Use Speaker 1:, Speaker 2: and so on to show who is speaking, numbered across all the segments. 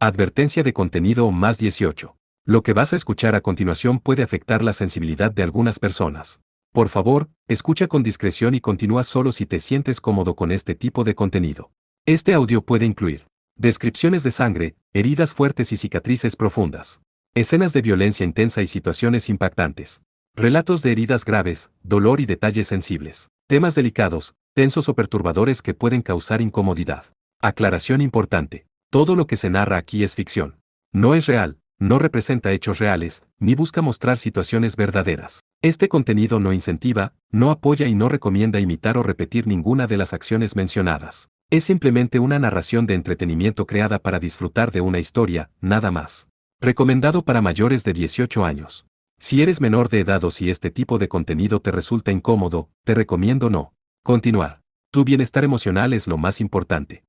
Speaker 1: Advertencia de contenido más 18. Lo que vas a escuchar a continuación puede afectar la sensibilidad de algunas personas. Por favor, escucha con discreción y continúa solo si te sientes cómodo con este tipo de contenido. Este audio puede incluir descripciones de sangre, heridas fuertes y cicatrices profundas, escenas de violencia intensa y situaciones impactantes, relatos de heridas graves, dolor y detalles sensibles, temas delicados, tensos o perturbadores que pueden causar incomodidad. Aclaración importante. Todo lo que se narra aquí es ficción. No es real, no representa hechos reales, ni busca mostrar situaciones verdaderas. Este contenido no incentiva, no apoya y no recomienda imitar o repetir ninguna de las acciones mencionadas. Es simplemente una narración de entretenimiento creada para disfrutar de una historia, nada más. Recomendado para mayores de 18 años. Si eres menor de edad o si este tipo de contenido te resulta incómodo, te recomiendo no continuar. Tu bienestar emocional es lo más importante.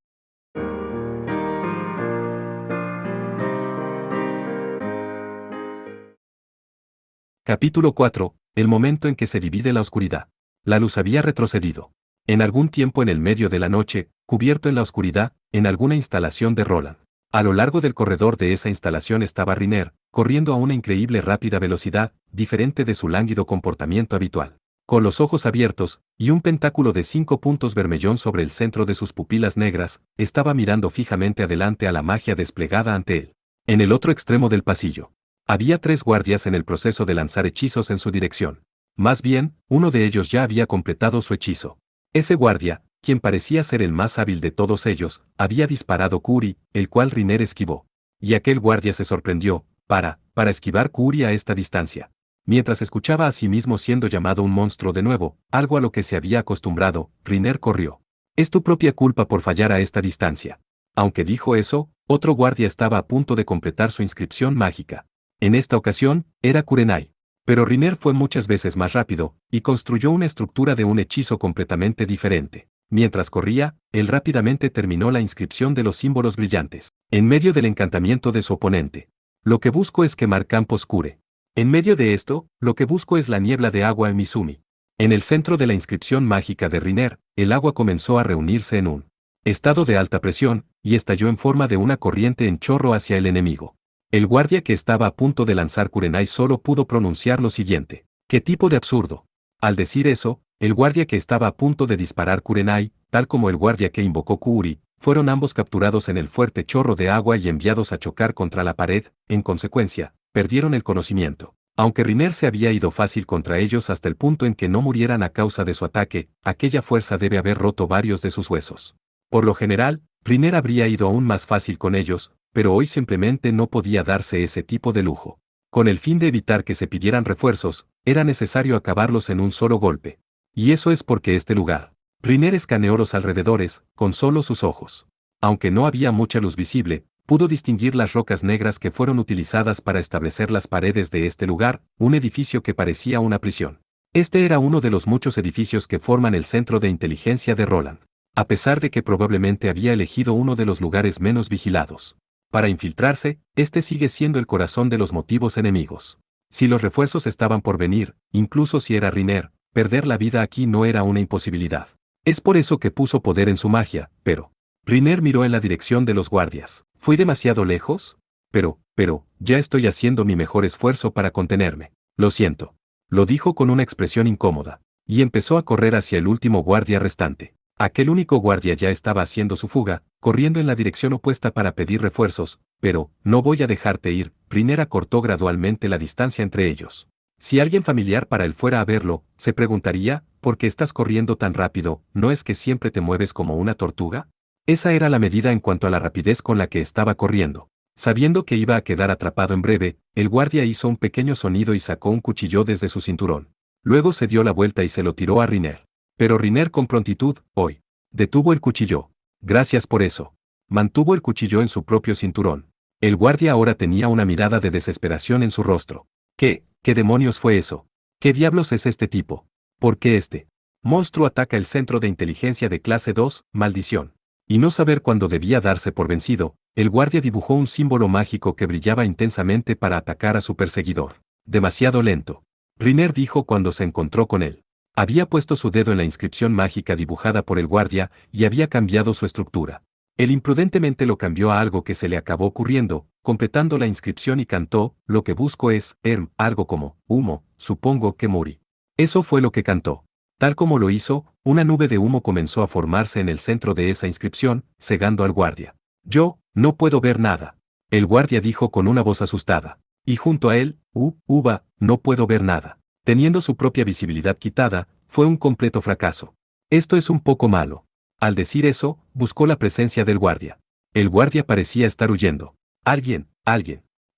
Speaker 1: Capítulo 4. El momento en que se divide la oscuridad. La luz había retrocedido. En algún tiempo en el medio de la noche, cubierto en la oscuridad, en alguna instalación de Roland. A lo largo del corredor de esa instalación estaba Riner, corriendo a una increíble rápida velocidad, diferente de su lánguido comportamiento habitual. Con los ojos abiertos, y un pentáculo de 5 puntos vermellón sobre el centro de sus pupilas negras, estaba mirando fijamente adelante a la magia desplegada ante él. En el otro extremo del pasillo. Había 3 guardias en el proceso de lanzar hechizos en su dirección. Más bien, uno de ellos ya había completado su hechizo. Ese guardia, quien parecía ser el más hábil de todos ellos, había disparado Kuri, el cual Riner esquivó. Y aquel guardia se sorprendió, para esquivar Kuri a esta distancia. Mientras escuchaba a sí mismo siendo llamado un monstruo de nuevo, algo a lo que se había acostumbrado, Riner corrió. Es tu propia culpa por fallar a esta distancia. Aunque dijo eso, otro guardia estaba a punto de completar su inscripción mágica. En esta ocasión, era Kurenai. Pero Riner fue muchas veces más rápido, y construyó una estructura de un hechizo completamente diferente. Mientras corría, él rápidamente terminó la inscripción de los símbolos brillantes, en medio del encantamiento de su oponente. Lo que busco es quemar campos Kure. En medio de esto, lo que busco es la niebla de agua en Mizumi. En el centro de la inscripción mágica de Riner, el agua comenzó a reunirse en un estado de alta presión, y estalló en forma de una corriente en chorro hacia el enemigo. El guardia que estaba a punto de lanzar Kurenai solo pudo pronunciar lo siguiente. ¿Qué tipo de absurdo? Al decir eso, el guardia que estaba a punto de disparar Kurenai, tal como el guardia que invocó Kuri, fueron ambos capturados en el fuerte chorro de agua y enviados a chocar contra la pared. En consecuencia, perdieron el conocimiento. Aunque Riner se había ido fácil contra ellos hasta el punto en que no murieran a causa de su ataque, aquella fuerza debe haber roto varios de sus huesos. Por lo general, Riner habría ido aún más fácil con ellos, pero hoy simplemente no podía darse ese tipo de lujo. Con el fin de evitar que se pidieran refuerzos, era necesario acabarlos en un solo golpe. Y eso es porque este lugar. Riner escaneó los alrededores, con solo sus ojos. Aunque no había mucha luz visible, pudo distinguir las rocas negras que fueron utilizadas para establecer las paredes de este lugar, un edificio que parecía una prisión. Este era uno de los muchos edificios que forman el centro de inteligencia de Roland. A pesar de que probablemente había elegido uno de los lugares menos vigilados. Para infiltrarse, este sigue siendo el corazón de los motivos enemigos. Si los refuerzos estaban por venir, incluso si era Riner, perder la vida aquí no era una imposibilidad. Es por eso que puso poder en su magia, pero... Riner miró en la dirección de los guardias. ¿Fui demasiado lejos? Pero, ya estoy haciendo mi mejor esfuerzo para contenerme. Lo siento. Lo dijo con una expresión incómoda. Y empezó a correr hacia el último guardia restante. Aquel único guardia ya estaba haciendo su fuga, corriendo en la dirección opuesta para pedir refuerzos, pero, no voy a dejarte ir. Riner acortó gradualmente la distancia entre ellos. Si alguien familiar para él fuera a verlo, se preguntaría, ¿por qué estás corriendo tan rápido? ¿No es que siempre te mueves como una tortuga? Esa era la medida en cuanto a la rapidez con la que estaba corriendo. Sabiendo que iba a quedar atrapado en breve, el guardia hizo un pequeño sonido y sacó un cuchillo desde su cinturón. Luego se dio la vuelta y se lo tiró a Riner. Pero Riner con prontitud, hoy, detuvo el cuchillo. Gracias por eso. Mantuvo el cuchillo en su propio cinturón. El guardia ahora tenía una mirada de desesperación en su rostro. ¿Qué demonios fue eso? ¿Qué diablos es este tipo? ¿Por qué este monstruo ataca el centro de inteligencia de clase 2, maldición? Y no saber cuándo debía darse por vencido, el guardia dibujó un símbolo mágico que brillaba intensamente para atacar a su perseguidor. Demasiado lento. Riner dijo cuando se encontró con él. Había puesto su dedo en la inscripción mágica dibujada por el guardia y había cambiado su estructura. Él imprudentemente lo cambió a algo que se le acabó ocurriendo, completando la inscripción y cantó, lo que busco es, algo como, humo, supongo que Muri. Eso fue lo que cantó. Tal como lo hizo, una nube de humo comenzó a formarse en el centro de esa inscripción, cegando al guardia. Yo, no puedo ver nada. El guardia dijo con una voz asustada. Y junto a él, uva, no puedo ver nada. Teniendo su propia visibilidad quitada, fue un completo fracaso. Esto es un poco malo. Al decir eso, buscó la presencia del guardia. El guardia parecía estar huyendo. Alguien.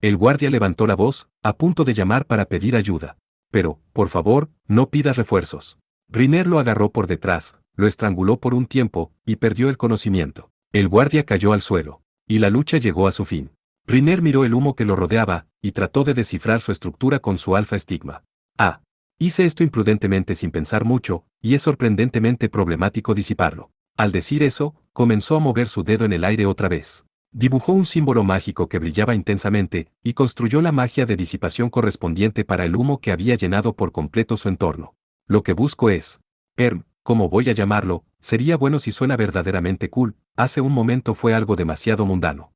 Speaker 1: El guardia levantó la voz, a punto de llamar para pedir ayuda. Pero, por favor, no pidas refuerzos. Riner lo agarró por detrás, lo estranguló por un tiempo, y perdió el conocimiento. El guardia cayó al suelo. Y la lucha llegó a su fin. Riner miró el humo que lo rodeaba, y trató de descifrar su estructura con su alfa estigma. Hice esto imprudentemente sin pensar mucho, y es sorprendentemente problemático disiparlo. Al decir eso, comenzó a mover su dedo en el aire otra vez. Dibujó un símbolo mágico que brillaba intensamente, y construyó la magia de disipación correspondiente para el humo que había llenado por completo su entorno. Lo que busco es... como voy a llamarlo, sería bueno si suena verdaderamente cool, hace un momento fue algo demasiado mundano.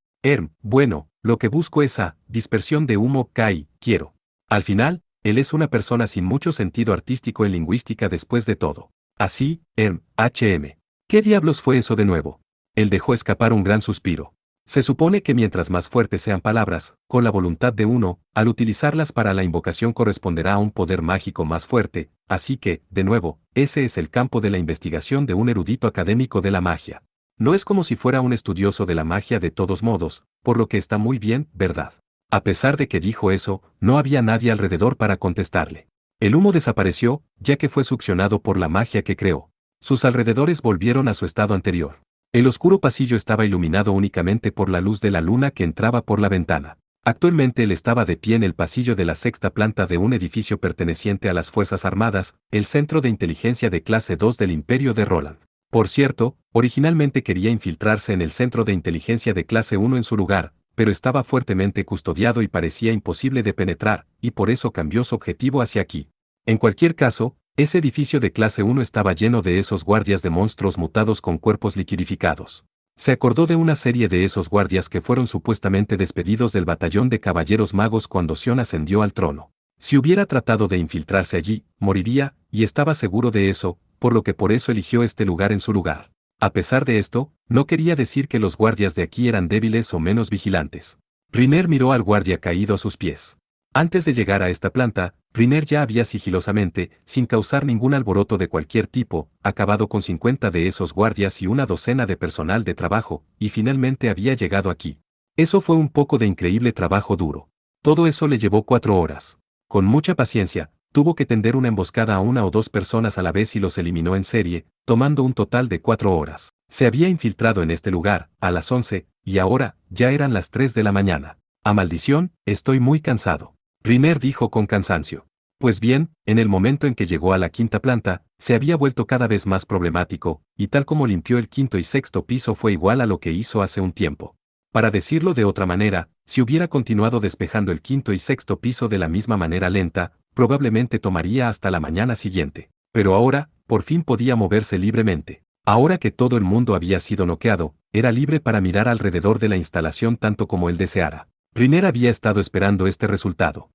Speaker 1: Bueno, lo que busco es dispersión de humo, quiero. Al final, él es una persona sin mucho sentido artístico en lingüística después de todo. Así, ¿Qué diablos fue eso de nuevo? Él dejó escapar un gran suspiro. Se supone que mientras más fuertes sean palabras, con la voluntad de uno, al utilizarlas para la invocación corresponderá a un poder mágico más fuerte, así que, de nuevo, ese es el campo de la investigación de un erudito académico de la magia. No es como si fuera un estudioso de la magia de todos modos, por lo que está muy bien, ¿verdad? A pesar de que dijo eso, no había nadie alrededor para contestarle. El humo desapareció, ya que fue succionado por la magia que creó. Sus alrededores volvieron a su estado anterior. El oscuro pasillo estaba iluminado únicamente por la luz de la luna que entraba por la ventana. Actualmente él estaba de pie en el pasillo de la sexta planta de un edificio perteneciente a las Fuerzas Armadas, el centro de inteligencia de clase 2 del Imperio de Roland. Por cierto, originalmente quería infiltrarse en el centro de inteligencia de clase 1 en su lugar, pero estaba fuertemente custodiado y parecía imposible de penetrar, y por eso cambió su objetivo hacia aquí. En cualquier caso, ese edificio de clase 1 estaba lleno de esos guardias de monstruos mutados con cuerpos liquidificados. Se acordó de una serie de esos guardias que fueron supuestamente despedidos del batallón de caballeros magos cuando Sion ascendió al trono. Si hubiera tratado de infiltrarse allí, moriría, y estaba seguro de eso, por eso eligió este lugar en su lugar. A pesar de esto, no quería decir que los guardias de aquí eran débiles o menos vigilantes. Riner miró al guardia caído a sus pies. Antes de llegar a esta planta, Riner ya había sigilosamente, sin causar ningún alboroto de cualquier tipo, acabado con 50 de esos guardias y una docena de personal de trabajo, y finalmente había llegado aquí. Eso fue un poco de increíble trabajo duro. Todo eso le llevó 4 horas. Con mucha paciencia, tuvo que tender una emboscada a 1 o 2 personas a la vez y los eliminó en serie, tomando un total de 4 horas. Se había infiltrado en este lugar, a las 11, y ahora, ya eran las 3 de la mañana. A maldición, estoy muy cansado. Riner dijo con cansancio. Pues bien, en el momento en que llegó a la quinta planta, se había vuelto cada vez más problemático, y tal como limpió el quinto y sexto piso fue igual a lo que hizo hace un tiempo. Para decirlo de otra manera, si hubiera continuado despejando el quinto y sexto piso de la misma manera lenta, probablemente tomaría hasta la mañana siguiente. Pero ahora, por fin podía moverse libremente. Ahora que todo el mundo había sido noqueado, era libre para mirar alrededor de la instalación tanto como él deseara. Riner había estado esperando este resultado.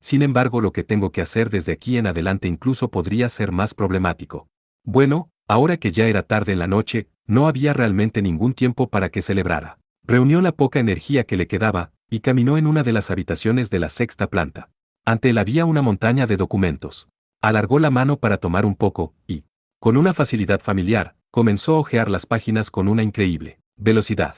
Speaker 1: Sin embargo, lo que tengo que hacer desde aquí en adelante incluso podría ser más problemático. Bueno, ahora que ya era tarde en la noche, no había realmente ningún tiempo para que celebrara. Reunió la poca energía que le quedaba, y caminó en una de las habitaciones de la sexta planta. Ante él había una montaña de documentos. Alargó la mano para tomar un poco, y, con una facilidad familiar, comenzó a hojear las páginas con una increíble velocidad.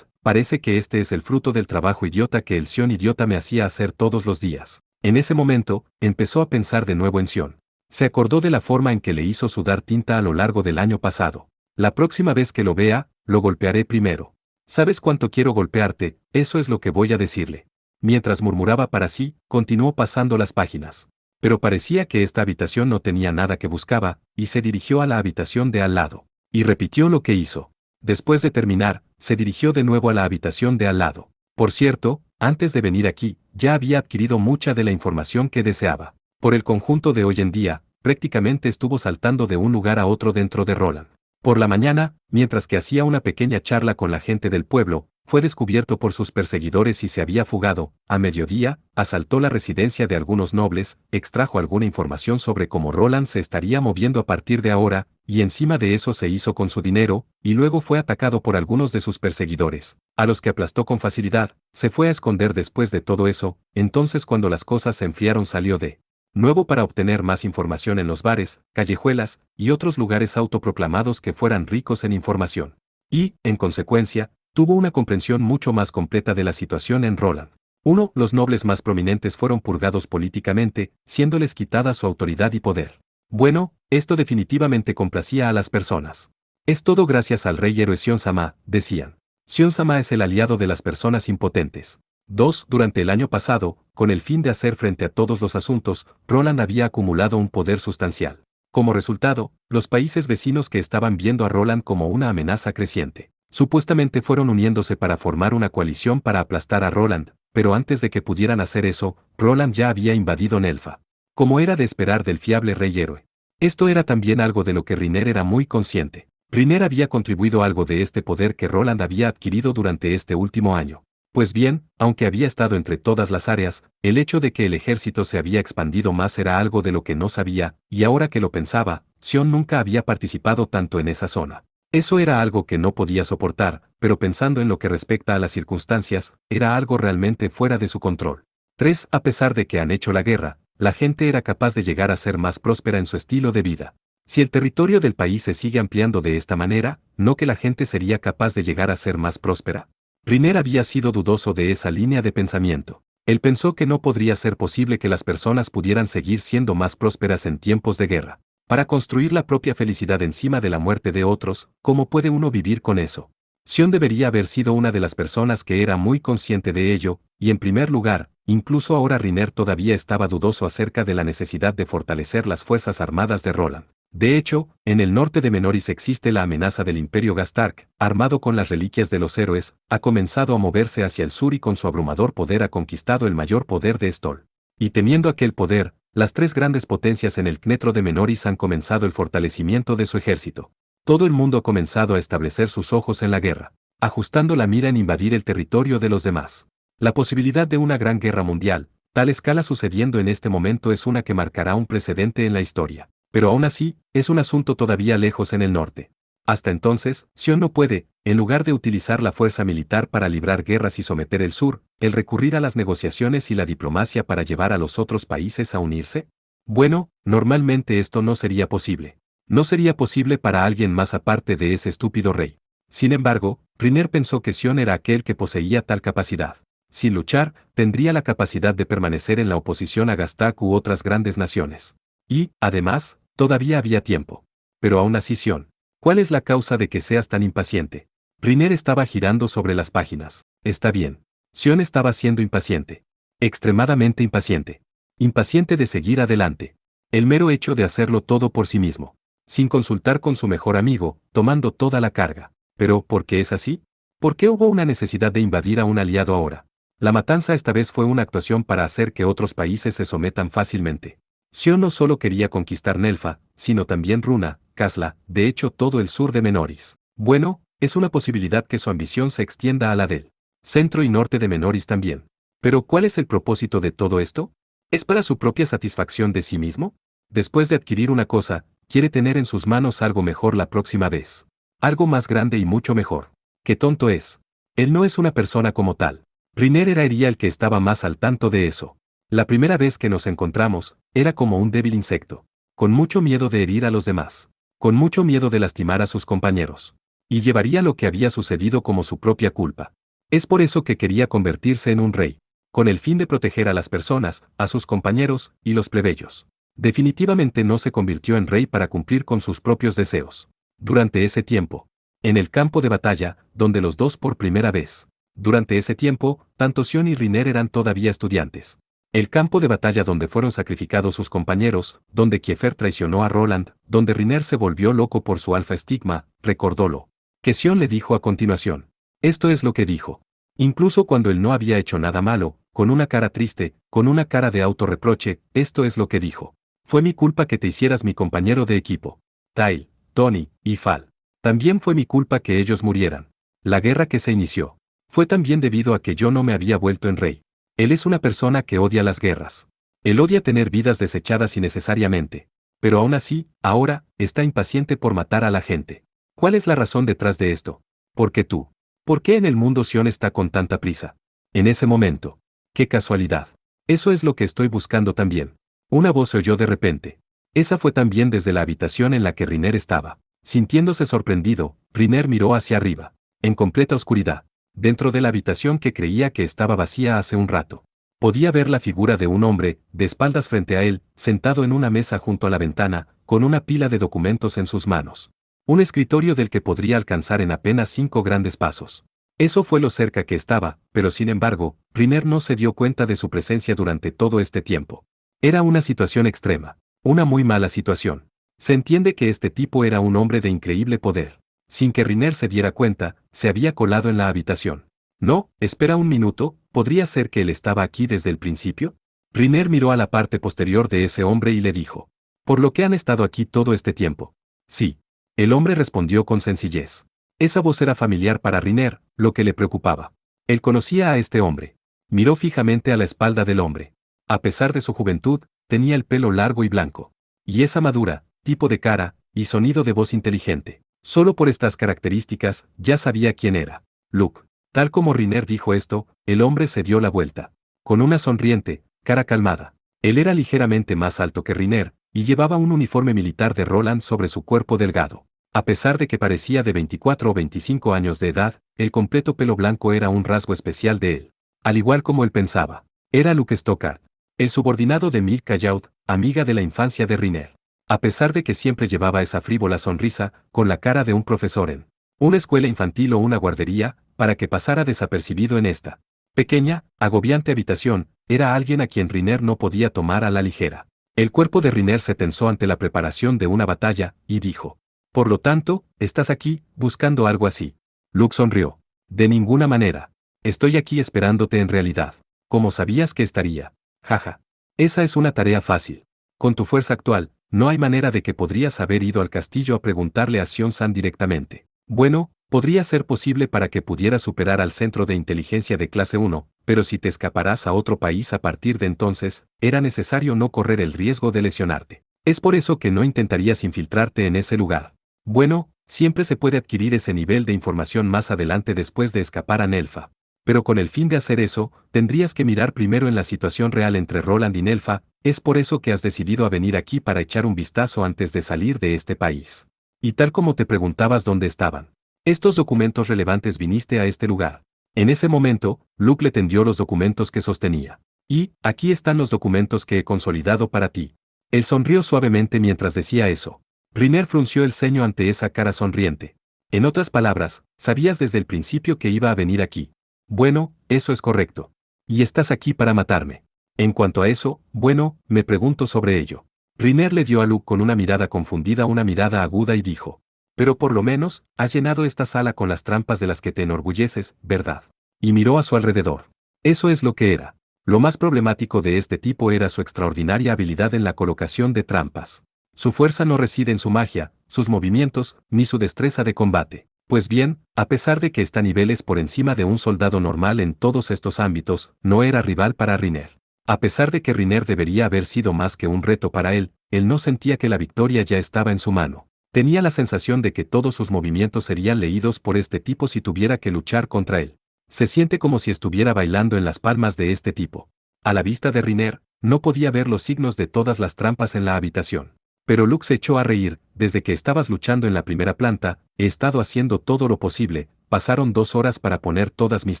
Speaker 1: Parece que este es el fruto del trabajo idiota que el Sion idiota me hacía hacer todos los días. En ese momento, empezó a pensar de nuevo en Sion. Se acordó de la forma en que le hizo sudar tinta a lo largo del año pasado. La próxima vez que lo vea, lo golpearé primero. ¿Sabes cuánto quiero golpearte? Eso es lo que voy a decirle. Mientras murmuraba para sí, continuó pasando las páginas. Pero parecía que esta habitación no tenía nada que buscaba, y se dirigió a la habitación de al lado. Y repitió lo que hizo. Después de terminar, se dirigió de nuevo a la habitación de al lado. Por cierto, antes de venir aquí, ya había adquirido mucha de la información que deseaba. Por el conjunto de hoy en día, prácticamente estuvo saltando de un lugar a otro dentro de Roland. Por la mañana, mientras que hacía una pequeña charla con la gente del pueblo, fue descubierto por sus perseguidores y se había fugado. A mediodía, asaltó la residencia de algunos nobles, extrajo alguna información sobre cómo Roland se estaría moviendo a partir de ahora, y encima de eso se hizo con su dinero, y luego fue atacado por algunos de sus perseguidores, a los que aplastó con facilidad. Se fue a esconder después de todo eso. Entonces, cuando las cosas se enfriaron, salió de nuevo para obtener más información en los bares, callejuelas y otros lugares autoproclamados que fueran ricos en información. Y, en consecuencia, tuvo una comprensión mucho más completa de la situación en Roland. 1. Los nobles más prominentes fueron purgados políticamente, siéndoles quitada su autoridad y poder. Bueno, esto definitivamente complacía a las personas. Es todo gracias al rey héroe Sion-sama, decían. Sion-sama es el aliado de las personas impotentes. 2. Durante el año pasado, con el fin de hacer frente a todos los asuntos, Roland había acumulado un poder sustancial. Como resultado, los países vecinos que estaban viendo a Roland como una amenaza creciente, supuestamente fueron uniéndose para formar una coalición para aplastar a Roland, pero antes de que pudieran hacer eso, Roland ya había invadido Nelfa. Como era de esperar del fiable rey héroe. Esto era también algo de lo que Riner era muy consciente. Riner había contribuido algo de este poder que Roland había adquirido durante este último año. Pues bien, aunque había estado entre todas las áreas, el hecho de que el ejército se había expandido más era algo de lo que no sabía, y ahora que lo pensaba, Sion nunca había participado tanto en esa zona. Eso era algo que no podía soportar, pero pensando en lo que respecta a las circunstancias, era algo realmente fuera de su control. 3. A pesar de que han hecho la guerra, la gente era capaz de llegar a ser más próspera en su estilo de vida. Si el territorio del país se sigue ampliando de esta manera, ¿no que la gente sería capaz de llegar a ser más próspera? Riner había sido dudoso de esa línea de pensamiento. Él pensó que no podría ser posible que las personas pudieran seguir siendo más prósperas en tiempos de guerra. Para construir la propia felicidad encima de la muerte de otros, ¿cómo puede uno vivir con eso? Sion debería haber sido una de las personas que era muy consciente de ello, y en primer lugar, incluso ahora Riner todavía estaba dudoso acerca de la necesidad de fortalecer las fuerzas armadas de Roland. De hecho, en el norte de Menoris existe la amenaza del Imperio Gastark, armado con las reliquias de los héroes, ha comenzado a moverse hacia el sur y con su abrumador poder ha conquistado el mayor poder de Stol. Y temiendo aquel poder, las tres grandes potencias en el Knetro de Menoris han comenzado el fortalecimiento de su ejército. Todo el mundo ha comenzado a establecer sus ojos en la guerra, ajustando la mira en invadir el territorio de los demás. La posibilidad de una gran guerra mundial, tal escala sucediendo en este momento es una que marcará un precedente en la historia. Pero aún así, es un asunto todavía lejos en el norte. Hasta entonces, Sion no puede, en lugar de utilizar la fuerza militar para librar guerras y someter el sur, el recurrir a las negociaciones y la diplomacia para llevar a los otros países a unirse. Bueno, normalmente esto no sería posible. No sería posible para alguien más aparte de ese estúpido rey. Sin embargo, Riner pensó que Sion era aquel que poseía tal capacidad. Sin luchar, tendría la capacidad de permanecer en la oposición a Gastak u otras grandes naciones. Y, además, todavía había tiempo. Pero aún así, Sion, ¿cuál es la causa de que seas tan impaciente? Riner estaba girando sobre las páginas. Está bien. Sion estaba siendo impaciente. Extremadamente impaciente. Impaciente de seguir adelante. El mero hecho de hacerlo todo por sí mismo. Sin consultar con su mejor amigo, tomando toda la carga. Pero, ¿por qué es así? ¿Por qué hubo una necesidad de invadir a un aliado ahora? La matanza esta vez fue una actuación para hacer que otros países se sometan fácilmente. Sion no solo quería conquistar Nelfa, sino también Runa, Kasla, de hecho todo el sur de Menoris. Bueno, es una posibilidad que su ambición se extienda a la del centro y norte de Menoris también. Pero ¿cuál es el propósito de todo esto? ¿Es para su propia satisfacción de sí mismo? Después de adquirir una cosa, quiere tener en sus manos algo mejor la próxima vez. Algo más grande y mucho mejor. ¡Qué tonto es! Él no es una persona como tal. Riner era el que estaba más al tanto de eso. La primera vez que nos encontramos, era como un débil insecto. Con mucho miedo de herir a los demás. Con mucho miedo de lastimar a sus compañeros. Y llevaría lo que había sucedido como su propia culpa. Es por eso que quería convertirse en un rey. Con el fin de proteger a las personas, a sus compañeros, y los plebeyos. Definitivamente no se convirtió en rey para cumplir con sus propios deseos. Durante ese tiempo. En el campo de batalla, donde los dos por primera vez. Durante ese tiempo, tanto Sion y Riner eran todavía estudiantes. El campo de batalla donde fueron sacrificados sus compañeros, donde Kiefer traicionó a Roland, donde Riner se volvió loco por su alfa estigma, recordólo. Que Sion le dijo a continuación. Esto es lo que dijo. Incluso cuando él no había hecho nada malo, con una cara triste, con una cara de autorreproche, esto es lo que dijo. Fue mi culpa que te hicieras mi compañero de equipo. Tail, Tony y Fal. También fue mi culpa que ellos murieran. La guerra que se inició. Fue también debido a que yo no me había vuelto en rey. Él es una persona que odia las guerras. Él odia tener vidas desechadas innecesariamente. Pero aún así, ahora, está impaciente por matar a la gente. ¿Cuál es la razón detrás de esto? ¿Por qué tú? ¿Por qué en el mundo Sion está con tanta prisa? En ese momento. ¡Qué casualidad! Eso es lo que estoy buscando también. Una voz se oyó de repente. Esa fue también desde la habitación en la que Riner estaba. Sintiéndose sorprendido, Riner miró hacia arriba. En completa oscuridad. Dentro de la habitación que creía que estaba vacía hace un rato. Podía ver la figura de un hombre, de espaldas frente a él, sentado en una mesa junto a la ventana, con una pila de documentos en sus manos. Un escritorio del que podría alcanzar en apenas 5 grandes pasos. Eso fue lo cerca que estaba, pero sin embargo, Riner no se dio cuenta de su presencia durante todo este tiempo. Era una situación extrema. Una muy mala situación. Se entiende que este tipo era un hombre de increíble poder. Sin que Riner se diera cuenta, se había colado en la habitación. No, espera un minuto, ¿podría ser que él estaba aquí desde el principio? Riner miró a la parte posterior de ese hombre y le dijo. ¿Por lo que han estado aquí todo este tiempo? Sí. El hombre respondió con sencillez. Esa voz era familiar para Riner, lo que le preocupaba. Él conocía a este hombre. Miró fijamente a la espalda del hombre. A pesar de su juventud, tenía el pelo largo y blanco. Y esa madura, tipo de cara, y sonido de voz inteligente. Solo por estas características, ya sabía quién era. Luke. Tal como Riner dijo esto, el hombre se dio la vuelta. Con una sonriente, cara calmada. Él era ligeramente más alto que Riner, y llevaba un uniforme militar de Roland sobre su cuerpo delgado. A pesar de que parecía de 24 o 25 años de edad, el completo pelo blanco era un rasgo especial de él. Al igual como él pensaba. Era Luke Stockard. El subordinado de Milk Cayout, amiga de la infancia de Riner. A pesar de que siempre llevaba esa frívola sonrisa, con la cara de un profesor en una escuela infantil o una guardería, para que pasara desapercibido en esta pequeña, agobiante habitación, era alguien a quien Riner no podía tomar a la ligera. El cuerpo de Riner se tensó ante la preparación de una batalla, y dijo. Por lo tanto, estás aquí, buscando algo así. Luke sonrió. De ninguna manera. Estoy aquí esperándote en realidad. Como sabías que estaría. Jaja. Esa es una tarea fácil. Con tu fuerza actual, no hay manera de que podrías haber ido al castillo a preguntarle a Sion-san directamente. Bueno, podría ser posible para que pudieras superar al centro de inteligencia de clase 1, pero si te escaparás a otro país a partir de entonces, era necesario no correr el riesgo de lesionarte. Es por eso que no intentarías infiltrarte en ese lugar. Bueno, siempre se puede adquirir ese nivel de información más adelante después de escapar a Nelfa. Pero con el fin de hacer eso, tendrías que mirar primero en la situación real entre Roland y Nelfa, es por eso que has decidido a venir aquí para echar un vistazo antes de salir de este país. Y tal como te preguntabas dónde estaban estos documentos relevantes, viniste a este lugar. En ese momento, Luke le tendió los documentos que sostenía. Y, aquí están los documentos que he consolidado para ti. Él sonrió suavemente mientras decía eso. Riner frunció el ceño ante esa cara sonriente. En otras palabras, sabías desde el principio que iba a venir aquí. Bueno, eso es correcto. Y estás aquí para matarme. En cuanto a eso, bueno, me pregunto sobre ello. Riner le dio a Luke con una mirada confundida una mirada aguda y dijo. Pero por lo menos, has llenado esta sala con las trampas de las que te enorgulleces, ¿verdad? Y miró a su alrededor. Eso es lo que era. Lo más problemático de este tipo era su extraordinaria habilidad en la colocación de trampas. Su fuerza no reside en su magia, sus movimientos, ni su destreza de combate. Pues bien, a pesar de que está niveles por encima de un soldado normal en todos estos ámbitos, no era rival para Riner. A pesar de que Riner debería haber sido más que un reto para él no sentía que la victoria ya estaba en su mano. Tenía la sensación de que todos sus movimientos serían leídos por este tipo si tuviera que luchar contra él. Se siente como si estuviera bailando en las palmas de este tipo. A la vista de Riner, no podía ver los signos de todas las trampas en la habitación. Pero Luke se echó a reír. Desde que estabas luchando en la primera planta, he estado haciendo todo lo posible, pasaron 2 horas para poner todas mis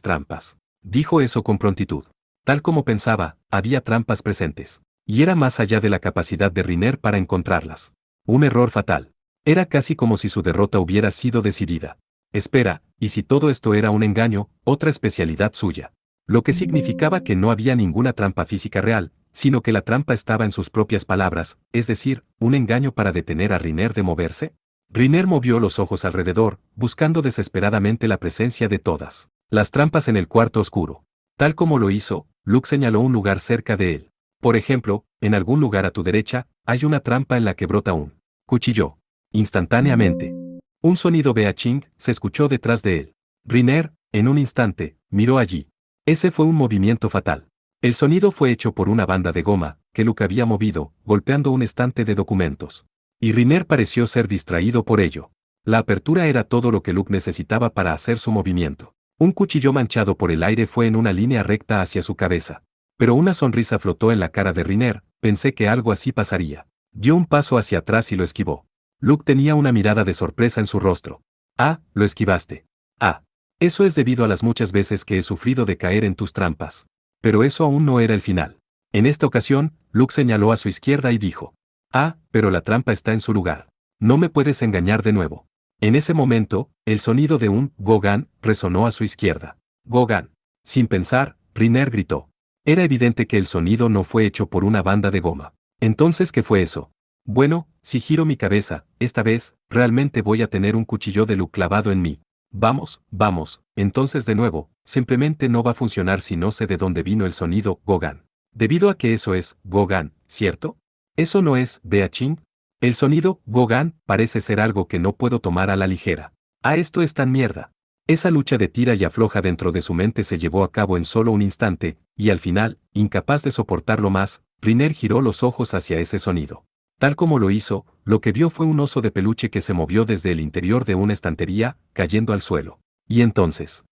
Speaker 1: trampas. Dijo eso con prontitud. Tal como pensaba, había trampas presentes. Y era más allá de la capacidad de Riner para encontrarlas. Un error fatal. Era casi como si su derrota hubiera sido decidida. Espera, y si todo esto era un engaño, otra especialidad suya. Lo que significaba que no había ninguna trampa física real, sino que la trampa estaba en sus propias palabras, es decir, un engaño para detener a Riner de moverse. Riner movió los ojos alrededor, buscando desesperadamente la presencia de todas las trampas en el cuarto oscuro. Tal como lo hizo, Luke señaló un lugar cerca de él. Por ejemplo, en algún lugar a tu derecha, hay una trampa en la que brota un cuchillo. Instantáneamente. Un sonido Beaching se escuchó detrás de él. Riner, en un instante, miró allí. Ese fue un movimiento fatal. El sonido fue hecho por una banda de goma, que Luke había movido, golpeando un estante de documentos. Y Riner pareció ser distraído por ello. La apertura era todo lo que Luke necesitaba para hacer su movimiento. Un cuchillo manchado por el aire fue en una línea recta hacia su cabeza. Pero una sonrisa flotó en la cara de Riner, pensé que algo así pasaría. Dio un paso hacia atrás y lo esquivó. Luke tenía una mirada de sorpresa en su rostro. Ah, lo esquivaste. Ah. Eso es debido a las muchas veces que he sufrido de caer en tus trampas. Pero eso aún no era el final. En esta ocasión, Luke señaló a su izquierda y dijo. Ah, pero la trampa está en su lugar. No me puedes engañar de nuevo. En ese momento, el sonido de un Gogan resonó a su izquierda. Gogan. Sin pensar, Riner gritó. Era evidente que el sonido no fue hecho por una banda de goma. Entonces, ¿qué fue eso? Bueno, si giro mi cabeza, esta vez, realmente voy a tener un cuchillo de Luke clavado en mí. Vamos, vamos, entonces de nuevo, simplemente no va a funcionar si no sé de dónde vino el sonido Gogan. Debido a que eso es Gogan, ¿cierto? ¿Eso no es Beaching? El sonido Gogan parece ser algo que no puedo tomar a la ligera. Ah, esto es tan mierda. Esa lucha de tira y afloja dentro de su mente se llevó a cabo en solo un instante, y al final, incapaz de soportarlo más, Riner giró los ojos hacia ese sonido. Tal como lo hizo, lo que vio fue un oso de peluche que se movió desde el interior de una estantería, cayendo al suelo. Y entonces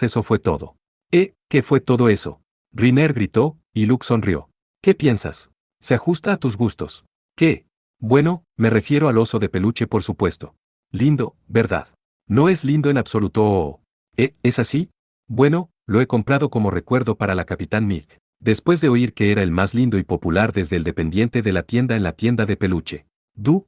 Speaker 1: eso fue todo. ¿Qué fue todo eso? Riner gritó, y Luke sonrió. ¿Qué piensas? Se ajusta a tus gustos. ¿Qué? Bueno, me refiero al oso de peluche por supuesto. Lindo, ¿verdad? No es lindo en absoluto. ¿Es así? Bueno, lo he comprado como recuerdo para la Capitán Milk. Después de oír que era el más lindo y popular desde el dependiente de la tienda en la tienda de peluche.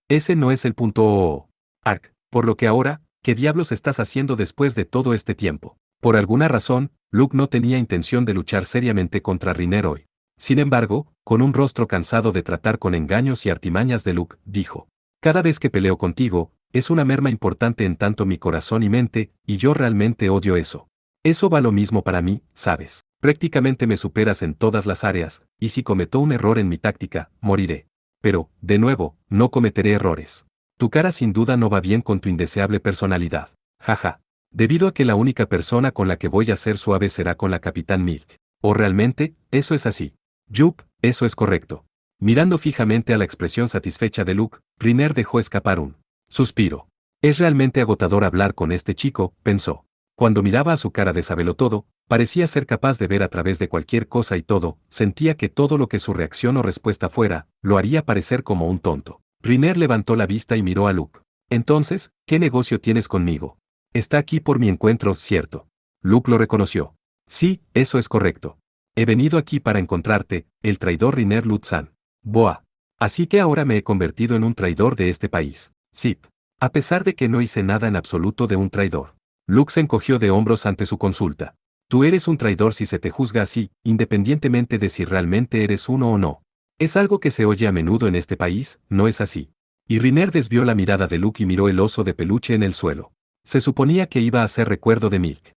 Speaker 1: Ese no es el punto. Ark, por lo que ahora, ¿qué diablos estás haciendo después de todo este tiempo? Por alguna razón, Luke no tenía intención de luchar seriamente contra Riner hoy. Sin embargo, con un rostro cansado de tratar con engaños y artimañas de Luke, dijo. Cada vez que peleo contigo, es una merma importante en tanto mi corazón y mente, y yo realmente odio eso. Eso va lo mismo para mí, ¿sabes? Prácticamente me superas en todas las áreas, y si cometo un error en mi táctica, moriré. Pero, de nuevo, no cometeré errores. Tu cara sin duda no va bien con tu indeseable personalidad. Jaja. Debido a que la única persona con la que voy a ser suave será con la Capitán Milk. ¿O realmente, eso es así? Yup, eso es correcto. Mirando fijamente a la expresión satisfecha de Luke, Riner dejó escapar un suspiro. Es realmente agotador hablar con este chico, pensó. Cuando miraba a su cara de sabelotodo, parecía ser capaz de ver a través de cualquier cosa y todo, sentía que todo lo que su reacción o respuesta fuera, lo haría parecer como un tonto. Riner levantó la vista y miró a Luke. Entonces, ¿qué negocio tienes conmigo? Está aquí por mi encuentro, ¿cierto? Luke lo reconoció. Sí, eso es correcto. He venido aquí para encontrarte, el traidor Riner Lutzan. Boa. Así que ahora me he convertido en un traidor de este país. Zip. A pesar de que no hice nada en absoluto de un traidor. Luke se encogió de hombros ante su consulta. Tú eres un traidor si se te juzga así, independientemente de si realmente eres uno o no. Es algo que se oye a menudo en este país, ¿no es así? Y Riner desvió la mirada de Luke y miró el oso de peluche en el suelo. Se suponía que iba a ser recuerdo de Milk.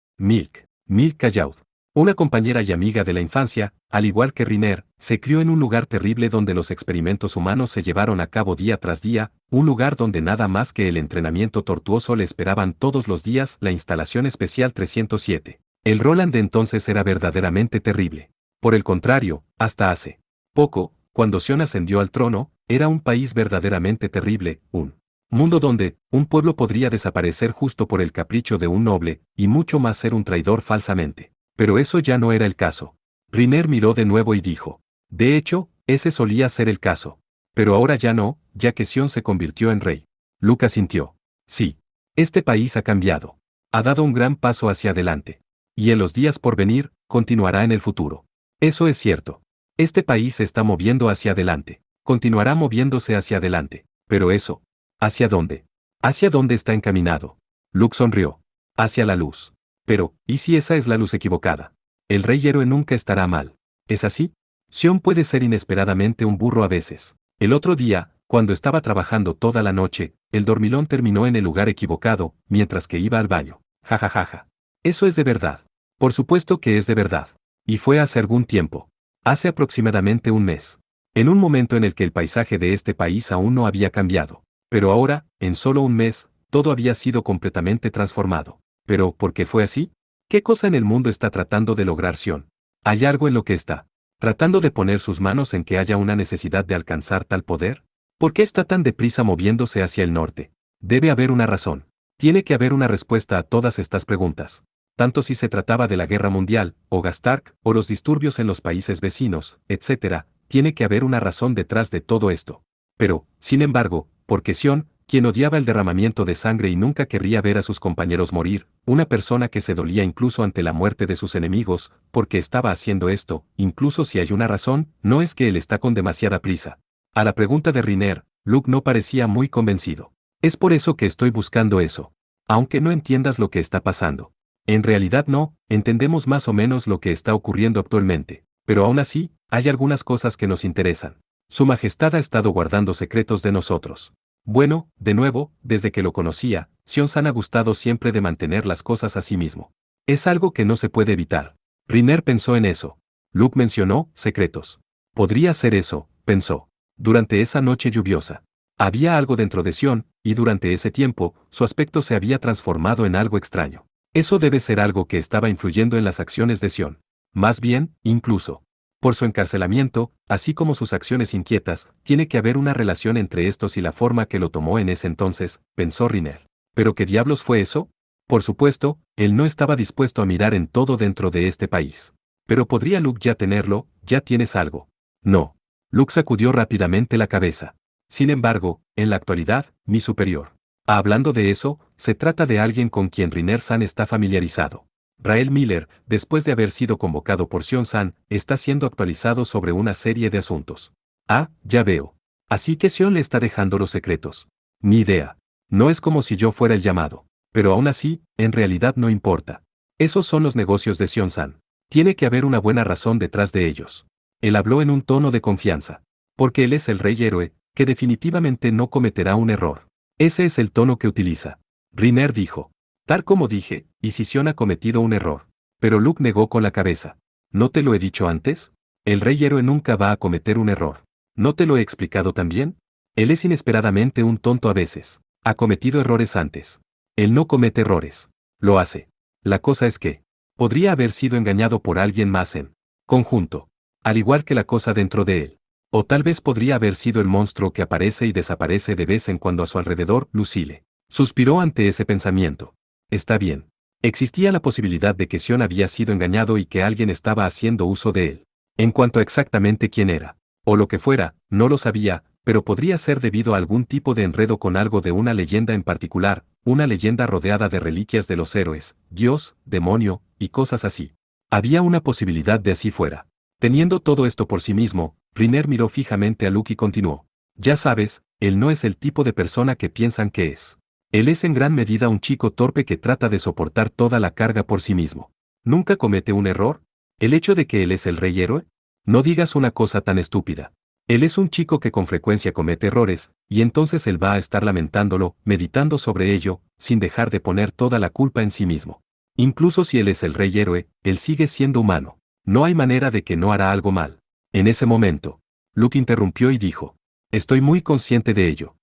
Speaker 1: Milk Callaud. Una compañera y amiga de la infancia, al igual que Riner, se crió en un lugar terrible donde los experimentos humanos se llevaron a cabo día tras día, un lugar donde nada más que el entrenamiento tortuoso le esperaban todos los días. La instalación especial 307. El Roland de entonces era verdaderamente terrible. Por el contrario, hasta hace poco, cuando Sion ascendió al trono, era un país verdaderamente terrible, un mundo donde un pueblo podría desaparecer justo por el capricho de un noble, y mucho más ser un traidor falsamente. Pero eso ya no era el caso. Riner miró de nuevo y dijo. De hecho, ese solía ser el caso. Pero ahora ya no, ya que Sion se convirtió en rey. Luke asintió. Sí. Este país ha cambiado. Ha dado un gran paso hacia adelante. Y en los días por venir, continuará en el futuro. Eso es cierto. Este país se está moviendo hacia adelante. Continuará moviéndose hacia adelante. Pero eso. ¿Hacia dónde? ¿Hacia dónde está encaminado? Luke sonrió. Hacia la luz. Pero, ¿y si esa es la luz equivocada? El rey héroe nunca estará mal. ¿Es así? Sion puede ser inesperadamente un burro a veces. El otro día, cuando estaba trabajando toda la noche, el dormilón terminó en el lugar equivocado, mientras que iba al baño. Jajajaja. Eso es de verdad. Por supuesto que es de verdad. Y fue hace algún tiempo. Hace aproximadamente un mes. En un momento en el que el paisaje de este país aún no había cambiado. Pero ahora, en solo un mes, todo había sido completamente transformado. Pero, ¿por qué fue así? ¿Qué cosa en el mundo está tratando de lograr Sion? ¿Hay algo en lo que está tratando de poner sus manos en que haya una necesidad de alcanzar tal poder? ¿Por qué está tan deprisa moviéndose hacia el norte? Debe haber una razón. Tiene que haber una respuesta a todas estas preguntas. Tanto si se trataba de la guerra mundial, o Gastark, o los disturbios en los países vecinos, etc., tiene que haber una razón detrás de todo esto. Pero, sin embargo, porque Sion, quien odiaba el derramamiento de sangre y nunca querría ver a sus compañeros morir, una persona que se dolía incluso ante la muerte de sus enemigos, porque estaba haciendo esto, incluso si hay una razón, no es que él está con demasiada prisa. A la pregunta de Riner, Luke no parecía muy convencido. Es por eso que estoy buscando eso. Aunque no entiendas lo que está pasando. En realidad no, entendemos más o menos lo que está ocurriendo actualmente, pero aún así, hay algunas cosas que nos interesan. Su Majestad ha estado guardando secretos de nosotros. Bueno, de nuevo, desde que lo conocía, Sion-san ha gustado siempre de mantener las cosas a sí mismo. Es algo que no se puede evitar. Riner pensó en eso. Luke mencionó secretos. Podría ser eso, pensó. Durante esa noche lluviosa. Había algo dentro de Sion, y durante ese tiempo, su aspecto se había transformado en algo extraño. Eso debe ser algo que estaba influyendo en las acciones de Sion. Más bien, incluso. Por su encarcelamiento, así como sus acciones inquietas, tiene que haber una relación entre estos y la forma que lo tomó en ese entonces, pensó Riner. ¿Pero qué diablos fue eso? Por supuesto, él no estaba dispuesto a mirar en todo dentro de este país. Pero ¿podría Luke ya tenerlo? ¿Ya tienes algo? No. Luke sacudió rápidamente la cabeza. Sin embargo, en la actualidad, mi superior. Hablando de eso, se trata de alguien con quien Riner-san está familiarizado. Rael Miller, después de haber sido convocado por Sion-san, está siendo actualizado sobre una serie de asuntos. Ah, ya veo. Así que Sion le está dejando los secretos. Ni idea. No es como si yo fuera el llamado. Pero aún así, en realidad no importa. Esos son los negocios de Sion-san. Tiene que haber una buena razón detrás de ellos. Él habló en un tono de confianza. Porque él es el rey héroe, que definitivamente no cometerá un error. Ese es el tono que utiliza. Riner dijo. Tal como dije, y si Sion ha cometido un error. Pero Luke negó con la cabeza. ¿No te lo he dicho antes? El rey héroe nunca va a cometer un error. ¿No te lo he explicado también? Él es inesperadamente un tonto a veces. Ha cometido errores antes. Él no comete errores. Lo hace. La cosa es que podría haber sido engañado por alguien más en conjunto. Al igual que la cosa dentro de él. O tal vez podría haber sido el monstruo que aparece y desaparece de vez en cuando a su alrededor, Lucille. Suspiró ante ese pensamiento. Está bien. Existía la posibilidad de que Sion había sido engañado y que alguien estaba haciendo uso de él. En cuanto a exactamente quién era, o lo que fuera, no lo sabía, pero podría ser debido a algún tipo de enredo con algo de una leyenda en particular, una leyenda rodeada de reliquias de los héroes, dios, demonio, y cosas así. Había una posibilidad de así fuera. Teniendo todo esto por sí mismo, Riner miró fijamente a Luke y continuó. Ya sabes, él no es el tipo de persona que piensan que es. Él es en gran medida un chico torpe que trata de soportar toda la carga por sí mismo. ¿Nunca comete un error? ¿El hecho de que él es el rey héroe? No digas una cosa tan estúpida. Él es un chico que con frecuencia comete errores, y entonces él va a estar lamentándolo, meditando sobre ello, sin dejar de poner toda la culpa en sí mismo. Incluso si él es el rey héroe, él sigue siendo humano. No hay manera de que no hará algo mal. En ese momento, Luke interrumpió y dijo. Estoy muy consciente de ello.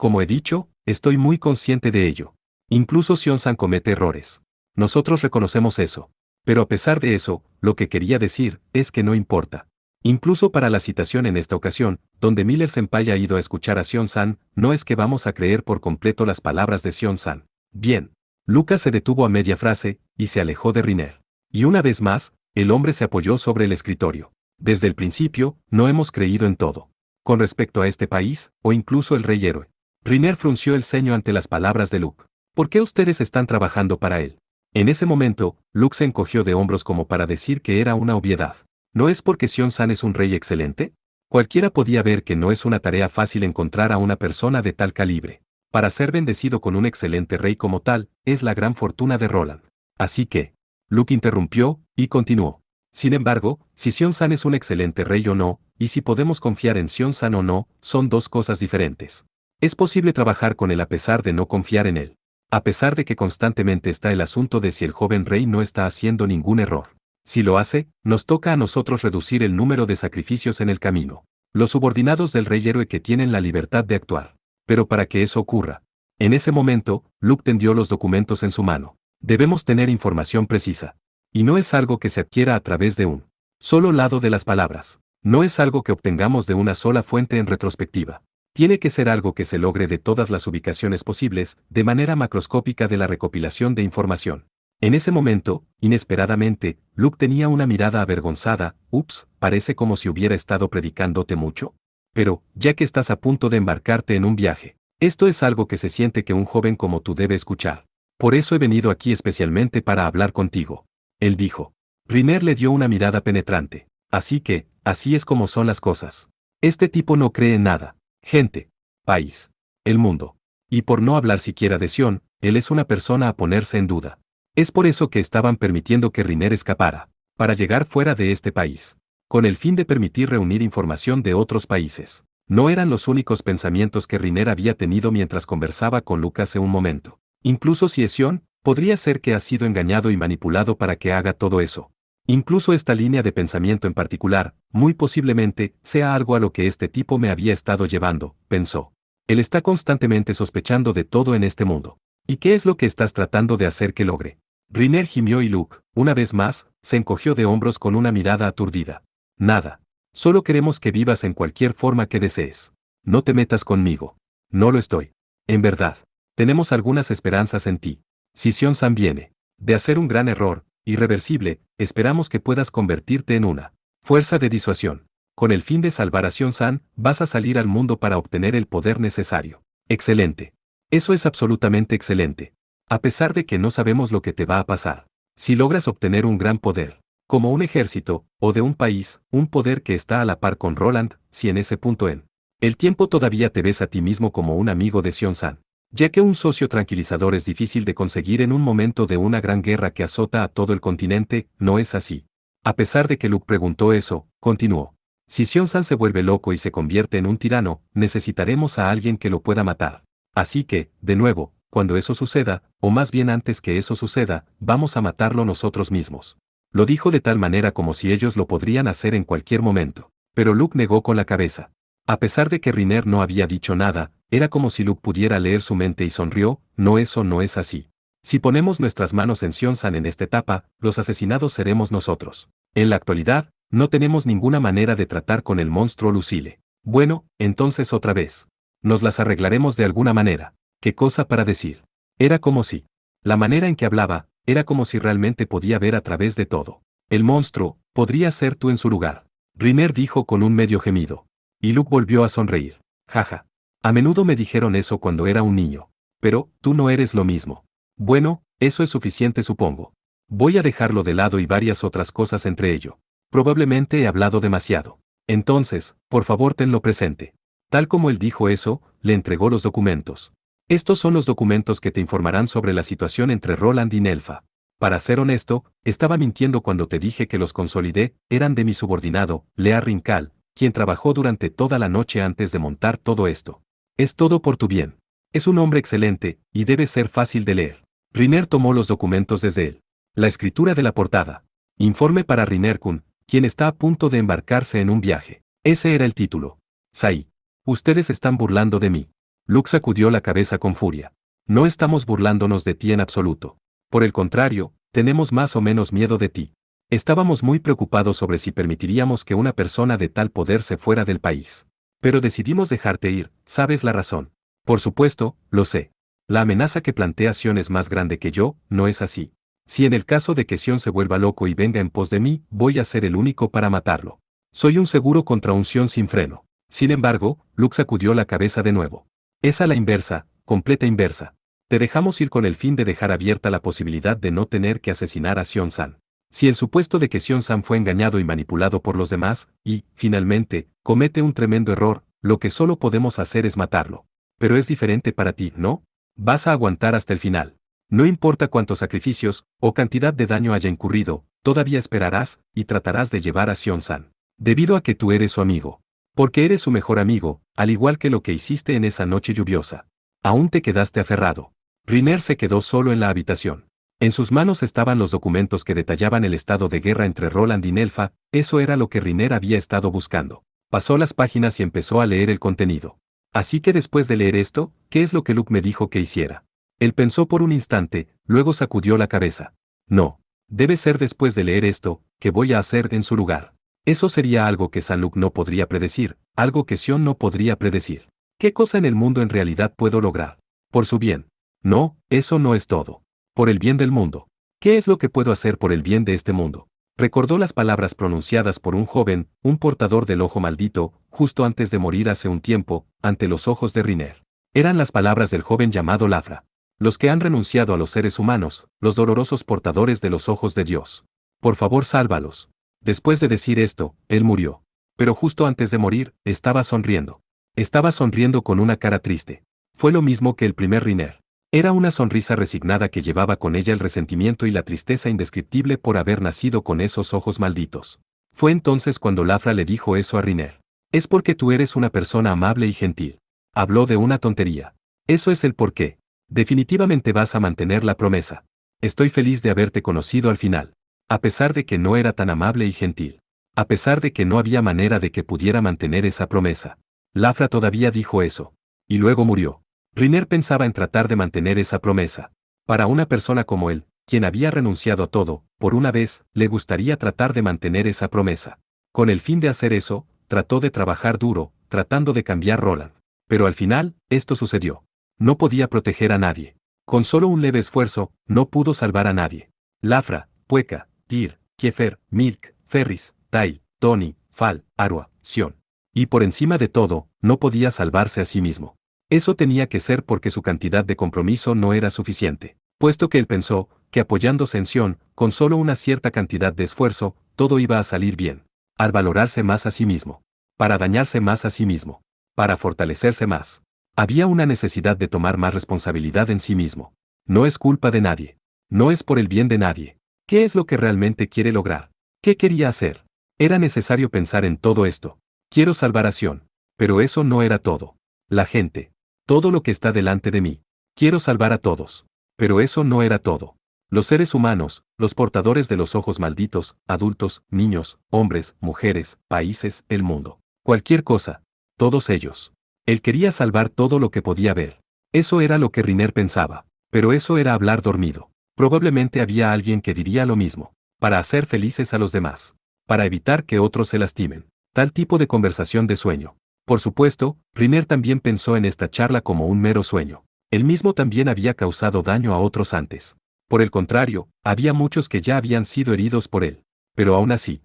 Speaker 1: Como he dicho, estoy muy consciente de ello. Incluso Sion-san comete errores. Nosotros reconocemos eso. Pero a pesar de eso, lo que quería decir es que no importa. Incluso para la citación en esta ocasión, donde Miller-senpai ha ido a escuchar a Sion-san, no es que vamos a creer por completo las palabras de Sion-san. Bien. Lucas se detuvo a media frase, y se alejó de Riner. Y una vez más, el hombre se apoyó sobre el escritorio. Desde el principio, no hemos creído en todo. Con respecto a este país, o incluso el rey héroe. Riner frunció el ceño ante las palabras de Luke. ¿Por qué ustedes están trabajando para él? En ese momento, Luke se encogió de hombros como para decir que era una obviedad. ¿No es porque Sion-san es un rey excelente? Cualquiera podía ver que no es una tarea fácil encontrar a una persona de tal calibre. Para ser bendecido con un excelente rey como tal, es la gran fortuna de Roland. Así que, Luke interrumpió, y continuó. Sin embargo, si Sion-san es un excelente rey o no, y si podemos confiar en Sion-san o no, son dos cosas diferentes. Es posible trabajar con él a pesar de no confiar en él. A pesar de que constantemente está el asunto de si el joven rey no está haciendo ningún error. Si lo hace, nos toca a nosotros reducir el número de sacrificios en el camino. Los subordinados del rey héroe que tienen la libertad de actuar. Pero para que eso ocurra, En ese momento, Luke tendió los documentos en su mano. Debemos tener información precisa. Y no es algo que se adquiera a través de un solo lado de las palabras. No es algo que obtengamos de una sola fuente en retrospectiva. Tiene que ser algo que se logre de todas las ubicaciones posibles, de manera macroscópica de la recopilación de información. En ese momento, inesperadamente, Luke tenía una mirada avergonzada. Ups, parece como si hubiera estado predicándote mucho. Pero, ya que estás a punto de embarcarte en un viaje, esto es algo que se siente que un joven como tú debe escuchar. Por eso he venido aquí especialmente para hablar contigo. Él dijo. Riner le dio una mirada penetrante. Así que, así es como son las cosas. Este tipo no cree en nada. Gente, país, el mundo. Y por no hablar siquiera de Sion, él es una persona a ponerse en duda. Es por eso que estaban permitiendo que Riner escapara, para llegar fuera de este país, con el fin de permitir reunir información de otros países. No eran los únicos pensamientos que Riner había tenido mientras conversaba con Luke hace un momento. Incluso si es Sion, podría ser que ha sido engañado y manipulado para que haga todo eso. Incluso esta línea de pensamiento en particular, muy posiblemente, sea algo a lo que este tipo me había estado llevando, pensó. Él está constantemente sospechando de todo en este mundo. ¿Y qué es lo que estás tratando de hacer que logre? Riner gimió y Luke, una vez más, se encogió de hombros con una mirada aturdida. Nada. Solo queremos que vivas en cualquier forma que desees. No te metas conmigo. No lo estoy. En verdad. Tenemos algunas esperanzas en ti. Si Sion-san viene de hacer un gran error, irreversible, esperamos que puedas convertirte en una fuerza de disuasión. Con el fin de salvar a Sion-san, vas a salir al mundo para obtener el poder necesario. Excelente. Eso es absolutamente excelente. A pesar de que no sabemos lo que te va a pasar. Si logras obtener un gran poder, como un ejército, o de un país, un poder que está a la par con Roland, si en ese punto en el tiempo todavía te ves a ti mismo como un amigo de Sion-san. Ya que un socio tranquilizador es difícil de conseguir en un momento de una gran guerra que azota a todo el continente, ¿no es así? A pesar de que Luke preguntó eso, continuó. Si Sion-san se vuelve loco y se convierte en un tirano, necesitaremos a alguien que lo pueda matar. Así que, de nuevo, cuando eso suceda, o más bien antes que eso suceda, vamos a matarlo nosotros mismos. Lo dijo de tal manera como si ellos lo podrían hacer en cualquier momento. Pero Luke negó con la cabeza. A pesar de que Riner no había dicho nada, era como si Luke pudiera leer su mente y sonrió. No, eso no es así. Si ponemos nuestras manos en Sion-san en esta etapa, los asesinados seremos nosotros. En la actualidad, no tenemos ninguna manera de tratar con el monstruo Lucille. Bueno, entonces otra vez. Nos las arreglaremos de alguna manera. ¿Qué cosa para decir? Era como si. La manera en que hablaba, era como si realmente podía ver a través de todo. El monstruo, podría ser tú en su lugar. Riner dijo con un medio gemido. Y Luke volvió a sonreír. Jaja. A menudo me dijeron eso cuando era un niño. Pero, tú no eres lo mismo. Bueno, eso es suficiente supongo. Voy a dejarlo de lado y varias otras cosas entre ello. Probablemente he hablado demasiado. Entonces, por favor tenlo presente. Tal como él dijo eso, le entregó los documentos. Estos son los documentos que te informarán sobre la situación entre Roland y Nelfa. Para ser honesto, estaba mintiendo cuando te dije que los consolidé, eran de mi subordinado, Lea Rincal, quien trabajó durante toda la noche antes de montar todo esto. Es todo por tu bien. Es un hombre excelente, y debe ser fácil de leer. Riner tomó los documentos desde él. La escritura de la portada. Informe para Riner-kun, quien está a punto de embarcarse en un viaje. Ese era el título. Sai. Ustedes están burlando de mí. Luke sacudió la cabeza con furia. No estamos burlándonos de ti en absoluto. Por el contrario, tenemos más o menos miedo de ti. Estábamos muy preocupados sobre si permitiríamos que una persona de tal poder se fuera del país. Pero decidimos dejarte ir, ¿sabes la razón? Por supuesto, lo sé. La amenaza que plantea Sion es más grande que yo, ¿no es así? Si en el caso de que Sion se vuelva loco y venga en pos de mí, voy a ser el único para matarlo. Soy un seguro contra un Sion sin freno. Sin embargo, Luke sacudió la cabeza de nuevo. Es a la inversa, completa inversa. Te dejamos ir con el fin de dejar abierta la posibilidad de no tener que asesinar a Sion-san. Si el supuesto de que Sion-san fue engañado y manipulado por los demás, y, finalmente, comete un tremendo error, lo que solo podemos hacer es matarlo. Pero es diferente para ti, ¿no? Vas a aguantar hasta el final. No importa cuántos sacrificios, o cantidad de daño haya incurrido, todavía esperarás, y tratarás de llevar a Sion-san. Debido a que tú eres su amigo. Porque eres su mejor amigo, al igual que lo que hiciste en esa noche lluviosa. Aún te quedaste aferrado. Riner se quedó solo en la habitación. En sus manos estaban los documentos que detallaban el estado de guerra entre Roland y Nelfa. Eso era lo que Riner había estado buscando. Pasó las páginas y empezó a leer el contenido. Así que después de leer esto, ¿qué es lo que Luke me dijo que hiciera? Él pensó por un instante, luego sacudió la cabeza. No. Debe ser después de leer esto, ¿qué voy a hacer en su lugar? Eso sería algo que San Luke no podría predecir, algo que Sion no podría predecir. ¿Qué cosa en el mundo en realidad puedo lograr? Por su bien. No, eso no es todo. Por el bien del mundo. ¿Qué es lo que puedo hacer por el bien de este mundo? Recordó las palabras pronunciadas por un joven, un portador del ojo maldito, justo antes de morir hace un tiempo, ante los ojos de Riner. Eran las palabras del joven llamado Lafra. Los que han renunciado a los seres humanos, los dolorosos portadores de los ojos de Dios. Por favor, sálvalos. Después de decir esto, él murió. Pero justo antes de morir, estaba sonriendo. Estaba sonriendo con una cara triste. Fue lo mismo que el primer Riner. Era una sonrisa resignada que llevaba con ella el resentimiento y la tristeza indescriptible por haber nacido con esos ojos malditos. Fue entonces cuando Lafra le dijo eso a Riner. Es porque tú eres una persona amable y gentil. Habló de una tontería. Eso es el porqué. Definitivamente vas a mantener la promesa. Estoy feliz de haberte conocido al final. A pesar de que no era tan amable y gentil. A pesar de que no había manera de que pudiera mantener esa promesa. Lafra todavía dijo eso. Y luego murió. Riner pensaba en tratar de mantener esa promesa. Para una persona como él, quien había renunciado a todo, por una vez, le gustaría tratar de mantener esa promesa. Con el fin de hacer eso, trató de trabajar duro, tratando de cambiar Roland. Pero al final, esto sucedió. No podía proteger a nadie. Con solo un leve esfuerzo, no pudo salvar a nadie. Lafra, Pueka, Tyr, Kiefer, Milk, Ferris, Tail, Tony, Fal, Arwa, Sion. Y por encima de todo, no podía salvarse a sí mismo. Eso tenía que ser porque su cantidad de compromiso no era suficiente, puesto que él pensó que apoyándose en Sion, con solo una cierta cantidad de esfuerzo, todo iba a salir bien. Al valorarse más a sí mismo. Para dañarse más a sí mismo. Para fortalecerse más. Había una necesidad de tomar más responsabilidad en sí mismo. No es culpa de nadie. No es por el bien de nadie. ¿Qué es lo que realmente quiere lograr? ¿Qué quería hacer? Era necesario pensar en todo esto. Quiero salvación. Pero eso no era todo. La gente. Todo lo que está delante de mí. Quiero salvar a todos. Pero eso no era todo. Los seres humanos, los portadores de los ojos malditos, adultos, niños, hombres, mujeres, países, el mundo. Cualquier cosa. Todos ellos. Él quería salvar todo lo que podía ver. Eso era lo que Riner pensaba. Pero eso era hablar dormido. Probablemente había alguien que diría lo mismo. Para hacer felices a los demás. Para evitar que otros se lastimen. Tal tipo de conversación de sueño. Por supuesto, Riner también pensó en esta charla como un mero sueño. Él mismo también había causado daño a otros antes. Por el contrario, había muchos que ya habían sido heridos por él. Pero aún así,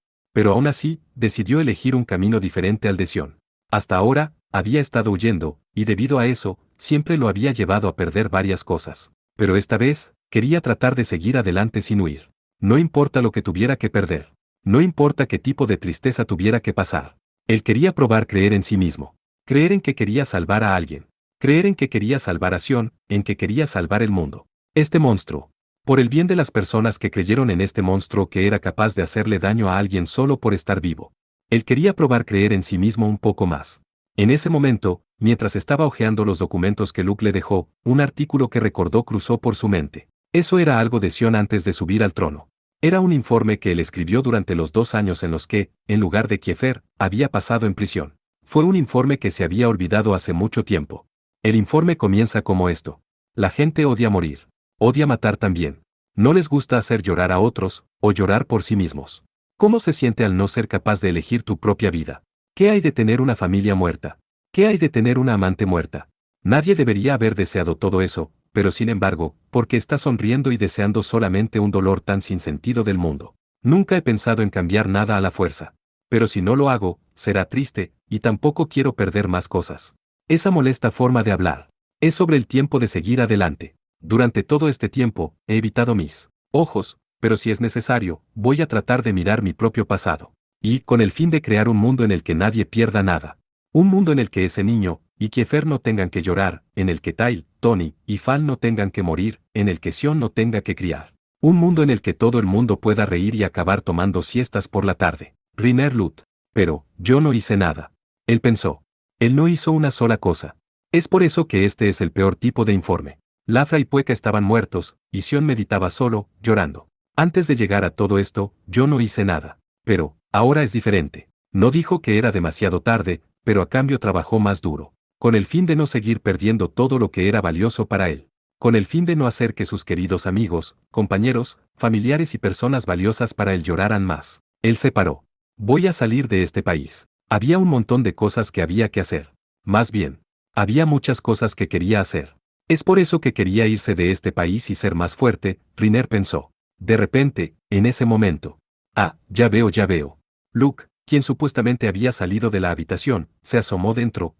Speaker 1: decidió elegir un camino diferente al de Sion. Hasta ahora, había estado huyendo, y debido a eso, siempre lo había llevado a perder varias cosas. Pero esta vez, quería tratar de seguir adelante sin huir. No importa lo que tuviera que perder. No importa qué tipo de tristeza tuviera que pasar. Él quería probar creer en sí mismo. Creer en que quería salvar a alguien. Creer en que quería salvar a Sion, en que quería salvar el mundo. Este monstruo. Por el bien de las personas que creyeron en este monstruo que era capaz de hacerle daño a alguien solo por estar vivo. Él quería probar creer en sí mismo un poco más. En ese momento, mientras estaba hojeando los documentos que Luke le dejó, un artículo que recordó cruzó por su mente. Eso era algo de Sion antes de subir al trono. Era un informe que él escribió durante los 2 años en los que, en lugar de Kiefer, había pasado en prisión. Fue un informe que se había olvidado hace mucho tiempo. El informe comienza como esto. La gente odia morir. Odia matar también. No les gusta hacer llorar a otros, o llorar por sí mismos. ¿Cómo se siente al no ser capaz de elegir tu propia vida? ¿Qué hay de tener una familia muerta? ¿Qué hay de tener una amante muerta? Nadie debería haber deseado todo eso, pero sin embargo, porque está sonriendo y deseando solamente un dolor tan sin sentido del mundo. Nunca he pensado en cambiar nada a la fuerza. Pero si no lo hago, será triste, y tampoco quiero perder más cosas. Esa molesta forma de hablar. Es sobre el tiempo de seguir adelante. Durante todo este tiempo, he evitado mis ojos, pero si es necesario, voy a tratar de mirar mi propio pasado. Y con el fin de crear un mundo en el que nadie pierda nada. Un mundo en el que ese niño, y Kiefer no tengan que llorar, en el que Tail, Tony, y Fal no tengan que morir, en el que Sion no tenga que criar. Un mundo en el que todo el mundo pueda reír y acabar tomando siestas por la tarde. Riner Lut. Pero, yo no hice nada. Él pensó. Él no hizo una sola cosa. Es por eso que este es el peor tipo de informe. Lafra y Pueka estaban muertos, y Sion meditaba solo, llorando. Antes de llegar a todo esto, yo no hice nada. Pero, ahora es diferente. No dijo que era demasiado tarde, pero a cambio trabajó más duro. con el fin de no seguir perdiendo todo lo que era valioso para él, con el fin de no hacer que sus queridos amigos, compañeros, familiares y personas valiosas para él lloraran más. Él se paró. Voy a salir de este país. Había un montón de cosas que había que hacer. Más bien, había muchas cosas que quería hacer. Es por eso que quería irse de este país y ser más fuerte, Riner pensó. De repente, en ese momento. Ah, ya veo, ya veo. Luke, quien supuestamente había salido de la habitación, se asomó dentro.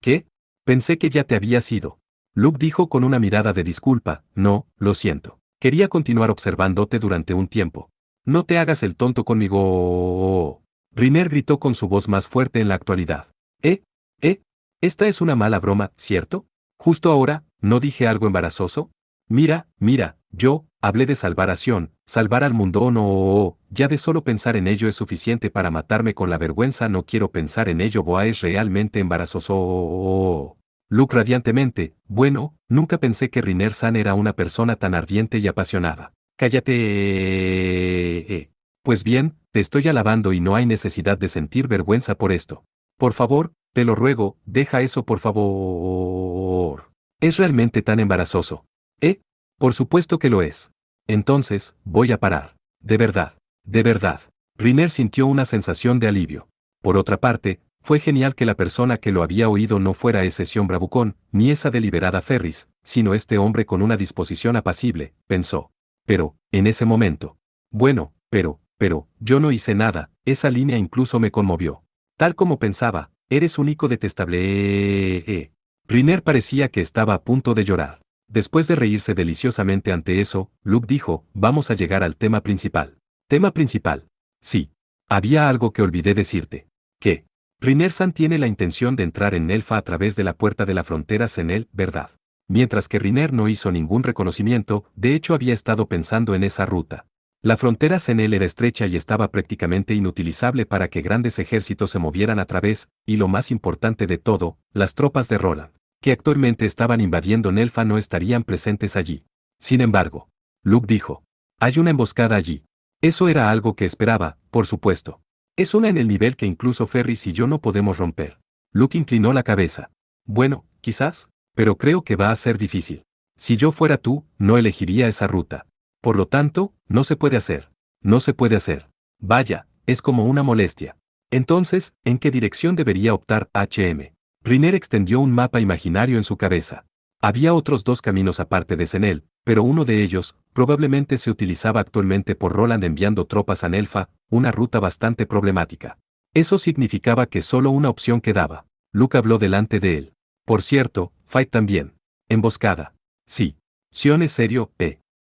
Speaker 1: ¿Qué? Pensé que ya te habías ido. Luke dijo con una mirada de disculpa. No, lo siento. Quería continuar observándote durante un tiempo. No te hagas el tonto conmigo. Riner gritó con su voz más fuerte en la actualidad. ¿Eh? Esta es una mala broma, ¿cierto? Justo ahora, ¿no dije algo embarazoso? Mira, yo hablé de salvación, salvar al mundo o no, ya de solo pensar en ello es suficiente para matarme con la vergüenza, no quiero pensar en ello, Boa es realmente embarazoso. Luke radiantemente, bueno, nunca pensé que Riner San era una persona tan ardiente y apasionada. Cállate. Pues bien, te estoy alabando y no hay necesidad de sentir vergüenza por esto. Por favor, te lo ruego, deja eso por favor. ¿Es realmente tan embarazoso? Por supuesto que lo es. Entonces, voy a parar. De verdad. De verdad. Riner sintió una sensación de alivio. Por otra parte, fue genial que la persona que lo había oído no fuera ese Sion bravucón, ni esa deliberada Ferris, sino este hombre con una disposición apacible, pensó. Pero, en ese momento. Bueno, pero, yo no hice nada, esa línea incluso me conmovió. Tal como pensaba, eres único detestable. Riner parecía que estaba a punto de llorar. Después de reírse deliciosamente ante eso, Luke dijo, vamos a llegar al tema principal. ¿Tema principal? Sí. Había algo que olvidé decirte. ¿Qué? Riner San tiene la intención de entrar en Nelfa a través de la puerta de la frontera Senel, ¿verdad? Mientras que Riner no hizo ningún reconocimiento, de hecho había estado pensando en esa ruta. La frontera Senel era estrecha y estaba prácticamente inutilizable para que grandes ejércitos se movieran a través, y lo más importante de todo, las tropas de Roland, que actualmente estaban invadiendo Nelfa, no estarían presentes allí. Sin embargo, Luke dijo, hay una emboscada allí. Eso era algo que esperaba, por supuesto. Es una en el nivel que incluso Ferris y yo no podemos romper. Luke inclinó la cabeza. Bueno, quizás, pero creo que va a ser difícil. Si yo fuera tú, no elegiría esa ruta. Por lo tanto, no se puede hacer. No se puede hacer. Vaya, es como una molestia. Entonces, ¿en qué dirección debería optar HM? Riner extendió un mapa imaginario en su cabeza. Había otros dos caminos aparte de Senel, pero uno de ellos, probablemente se utilizaba actualmente por Roland enviando tropas a Nelfa, una ruta bastante problemática. Eso significaba que solo una opción quedaba. Luke habló delante de él. Por cierto, Fight también. Emboscada. Sí. Sion es serio,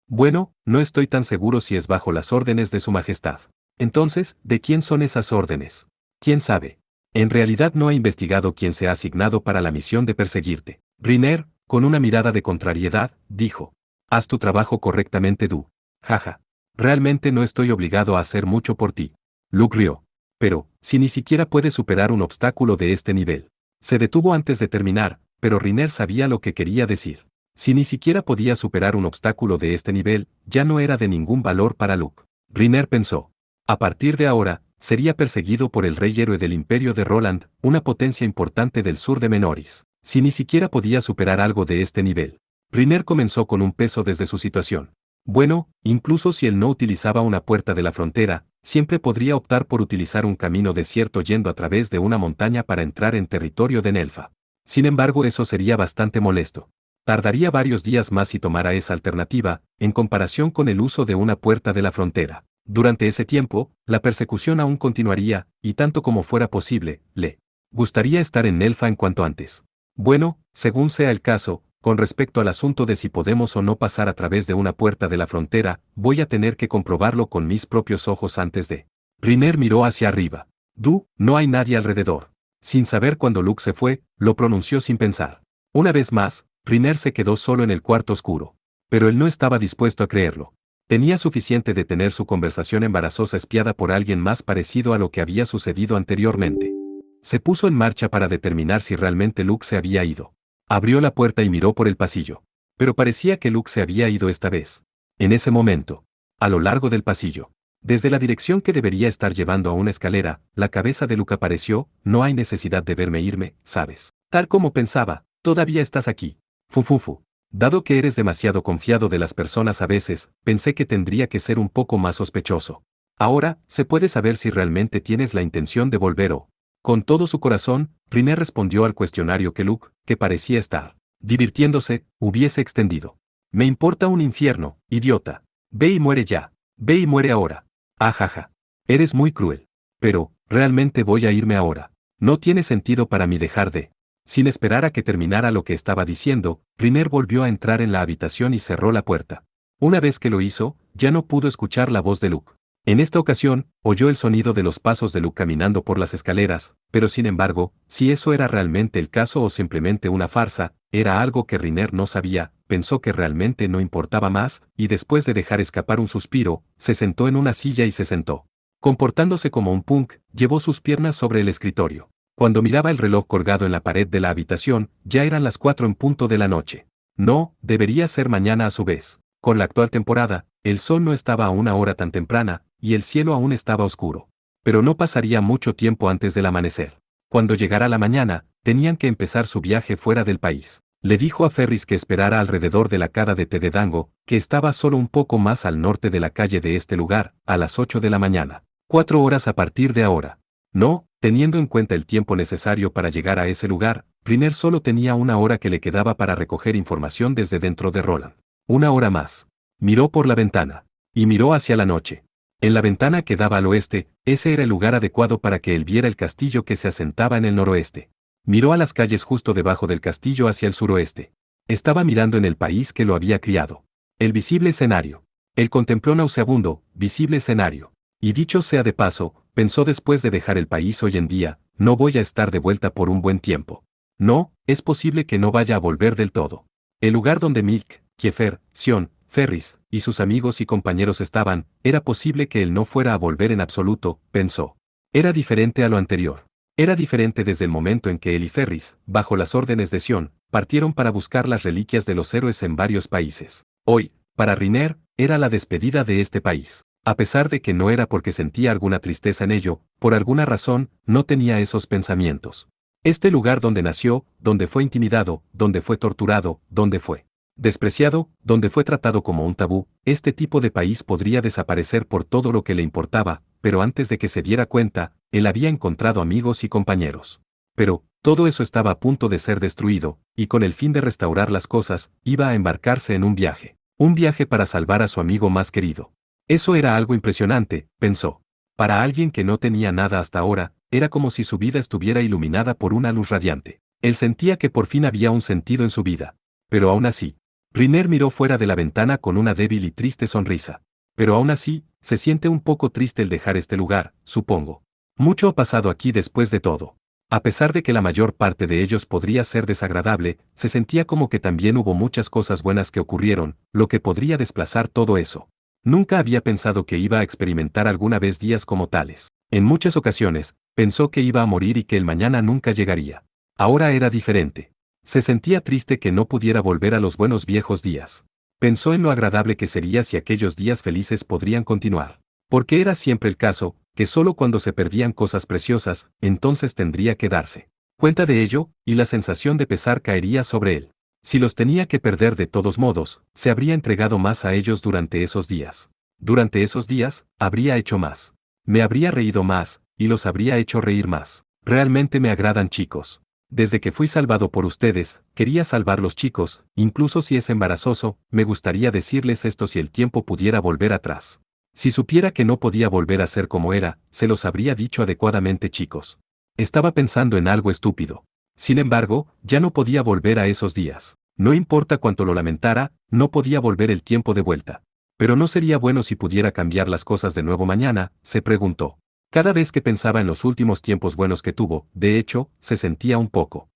Speaker 1: Bueno, no estoy tan seguro si es bajo las órdenes de su majestad. Entonces, ¿de quién son esas órdenes? ¿Quién sabe? En realidad no he investigado quién se ha asignado para la misión de perseguirte. Riner, con una mirada de contrariedad, dijo. Haz tu trabajo correctamente, Du. Jaja. Realmente no estoy obligado a hacer mucho por ti. Luke rió. Pero, si ni siquiera puedes superar un obstáculo de este nivel. Se detuvo antes de terminar, pero Riner sabía lo que quería decir. Si ni siquiera podía superar un obstáculo de este nivel, ya no era de ningún valor para Luke. Riner pensó. A partir de ahora, sería perseguido por el rey héroe del imperio de Roland, una potencia importante del sur de Menoris. Si ni siquiera podía superar algo de este nivel. Riner comenzó con un peso desde su situación. Bueno, incluso si él no utilizaba una puerta de la frontera, siempre podría optar por utilizar un camino desierto yendo a través de una montaña para entrar en territorio de Nelfa. Sin embargo, eso sería bastante molesto. Tardaría varios días más si tomara esa alternativa, en comparación con el uso de una puerta de la frontera. Durante ese tiempo, la persecución aún continuaría, y tanto como fuera posible, le gustaría estar en Nelfa en cuanto antes. Bueno, según sea el caso, con respecto al asunto de si podemos o no pasar a través de una puerta de la frontera, voy a tener que comprobarlo con mis propios ojos antes de. Riner miró hacia arriba. Du, no hay nadie alrededor. Sin saber cuándo Luke se fue, lo pronunció sin pensar. Una vez más, Riner se quedó solo en el cuarto oscuro. Pero él no estaba dispuesto a creerlo. Tenía suficiente de tener su conversación embarazosa espiada por alguien más parecido a lo que había sucedido anteriormente. Se puso en marcha para determinar si realmente Luke se había ido. Abrió la puerta y miró por el pasillo. Pero parecía que Luke se había ido esta vez. En ese momento, a lo largo del pasillo, Desde la dirección que debería estar llevando a una escalera, la cabeza de Luke apareció. No hay necesidad de verme irme, ¿sabes? Tal como pensaba, todavía estás aquí. Fufufu. Dado que eres demasiado confiado de las personas a veces, pensé que tendría que ser un poco más sospechoso. Ahora, se puede saber si realmente tienes la intención de volver o... Con todo su corazón, Rinné respondió al cuestionario que Luke, que parecía estar divirtiéndose, hubiese extendido. Me importa un infierno, idiota. Ve y muere ya. Ve y muere ahora. Ajaja. Eres muy cruel. Pero, realmente voy a irme ahora. No tiene sentido para mí dejar de... Sin esperar a que terminara lo que estaba diciendo, Rinner volvió a entrar en la habitación y cerró la puerta. Una vez que lo hizo, ya no pudo escuchar la voz de Luke. En esta ocasión, oyó el sonido de los pasos de Luke caminando por las escaleras, pero sin embargo, si eso era realmente el caso o simplemente una farsa, era algo que Rinner no sabía. Pensó que realmente no importaba más, y después de dejar escapar un suspiro, se sentó en una silla y se sentó. Comportándose como un punk, llevó sus piernas sobre el escritorio. Cuando miraba el reloj colgado en la pared de la habitación, ya eran las 4 en punto de la noche. No, debería ser mañana a su vez. Con la actual temporada, el sol no estaba a una hora tan temprana, y el cielo aún estaba oscuro. Pero no pasaría mucho tiempo antes del amanecer. Cuando llegara la mañana, tenían que empezar su viaje fuera del país. Le dijo a Ferris que esperara alrededor de la cada de Tededango, que estaba solo un poco más al norte de la calle de este lugar, a las 8 de la mañana. 4 horas a partir de ahora. No, teniendo en cuenta el tiempo necesario para llegar a ese lugar, Rinner solo tenía una hora que le quedaba para recoger información desde dentro de Roland. Una hora más. Miró por la ventana. Y miró hacia la noche. En la ventana que daba al oeste, ese era el lugar adecuado para que él viera el castillo que se asentaba en el noroeste. Miró a las calles justo debajo del castillo hacia el suroeste. Estaba mirando en el país que lo había criado. El visible escenario. Él contempló nauseabundo, visible escenario. Y dicho sea de paso, pensó después de dejar el país hoy en día, no voy a estar de vuelta por un buen tiempo. No, es posible que no vaya a volver del todo. El lugar donde Milk, Kiefer, Sion, Ferris, y sus amigos y compañeros estaban, era posible que él no fuera a volver en absoluto, pensó. Era diferente a lo anterior. Era diferente desde el momento en que él y Ferris, bajo las órdenes de Sion, partieron para buscar las reliquias de los héroes en varios países. Hoy, para Rinner, era la despedida de este país. A pesar de que no era porque sentía alguna tristeza en ello, por alguna razón, no tenía esos pensamientos. Este lugar donde nació, donde fue intimidado, donde fue torturado, donde fue despreciado, donde fue tratado como un tabú, este tipo de país podría desaparecer por todo lo que le importaba, pero antes de que se diera cuenta, él había encontrado amigos y compañeros. Pero, todo eso estaba a punto de ser destruido, y con el fin de restaurar las cosas, iba a embarcarse en un viaje. Un viaje para salvar a su amigo más querido. Eso era algo impresionante, pensó. Para alguien que no tenía nada hasta ahora, era como si su vida estuviera iluminada por una luz radiante. Él sentía que por fin había un sentido en su vida. Pero aún así, Rinner miró fuera de la ventana con una débil y triste sonrisa. Pero aún así, se siente un poco triste el dejar este lugar, supongo. Mucho ha pasado aquí después de todo. A pesar de que la mayor parte de ellos podría ser desagradable, se sentía como que también hubo muchas cosas buenas que ocurrieron, lo que podría desplazar todo eso. Nunca había pensado que iba a experimentar alguna vez días como tales. En muchas ocasiones, pensó que iba a morir y que el mañana nunca llegaría. Ahora era diferente. Se sentía triste que no pudiera volver a los buenos viejos días. Pensó en lo agradable que sería si aquellos días felices podrían continuar. Porque era siempre el caso, que solo cuando se perdían cosas preciosas, entonces tendría que darse cuenta de ello, y la sensación de pesar caería sobre él. Si los tenía que perder de todos modos, se habría entregado más a ellos durante esos días. Durante esos días, habría hecho más. Me habría reído más, y los habría hecho reír más. Realmente me agradan, chicos. Desde que fui salvado por ustedes, quería salvar los chicos, incluso si es embarazoso, me gustaría decirles esto si el tiempo pudiera volver atrás. Si supiera que no podía volver a ser como era, se los habría dicho adecuadamente, chicos. Estaba pensando en algo estúpido. Sin embargo, ya no podía volver a esos días. No importa cuánto lo lamentara, no podía volver el tiempo de vuelta. Pero no sería bueno si pudiera cambiar las cosas de nuevo mañana, se preguntó. Cada vez que pensaba en los últimos tiempos buenos que tuvo, de hecho, se sentía un poco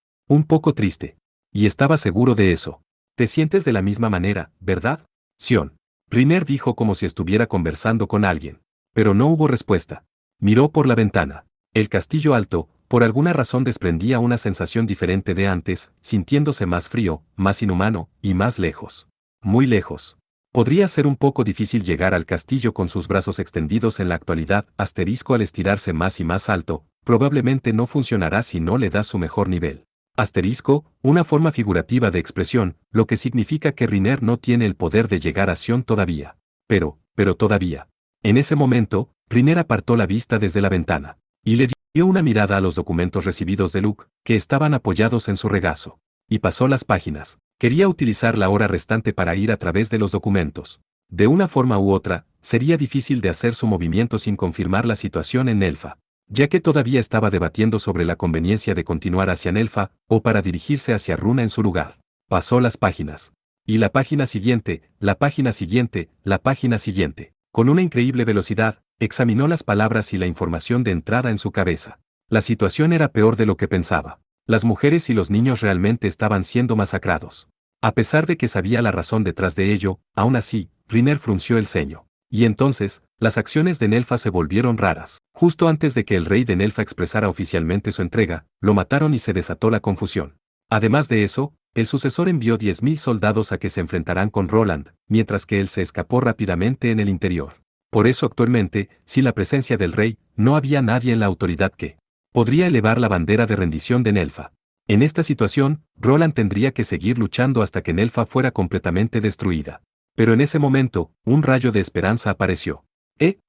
Speaker 1: triste. Y estaba seguro de eso. Te sientes de la misma manera, ¿verdad? Sion. Rinner dijo como si estuviera conversando con alguien. Pero no hubo respuesta. Miró por la ventana. El castillo alto, por alguna razón desprendía una sensación diferente de antes, sintiéndose más frío, más inhumano, y más lejos. Muy lejos. Podría ser un poco difícil llegar al castillo con sus brazos extendidos en la actualidad, asterisco al estirarse más y más alto, probablemente no funcionará si no le das su mejor nivel. Asterisco, una forma figurativa de expresión, lo que significa que Riner no tiene el poder de llegar a Sion todavía. Pero todavía. En ese momento, Riner apartó la vista desde la ventana, y le dio una mirada a los documentos recibidos de Luke, que estaban apoyados en su regazo. Y pasó las páginas. Quería utilizar la hora restante para ir a través de los documentos. De una forma u otra, sería difícil de hacer su movimiento sin confirmar la situación en Nelfa, ya que todavía estaba debatiendo sobre la conveniencia de continuar hacia Nelfa o para dirigirse hacia Runa en su lugar. Pasó las páginas. Y la página siguiente, la página siguiente, la página siguiente. Con una increíble velocidad, examinó las palabras y la información de entrada en su cabeza. La situación era peor de lo que pensaba. Las mujeres y los niños realmente estaban siendo masacrados. A pesar de que sabía la razón detrás de ello, aún así, Riner frunció el ceño. Y entonces, las acciones de Nelfa se volvieron raras. Justo antes de que el rey de Nelfa expresara oficialmente su entrega, lo mataron y se desató la confusión. Además de eso, el sucesor envió 10.000 soldados a que se enfrentarán con Roland, mientras que él se escapó rápidamente en el interior. Por eso actualmente, sin la presencia del rey, no había nadie en la autoridad que podría elevar la bandera de rendición de Nelfa. En esta situación, Roland tendría que seguir luchando hasta que Nelfa fuera completamente destruida. Pero en ese momento, un rayo de esperanza apareció. ¿Qué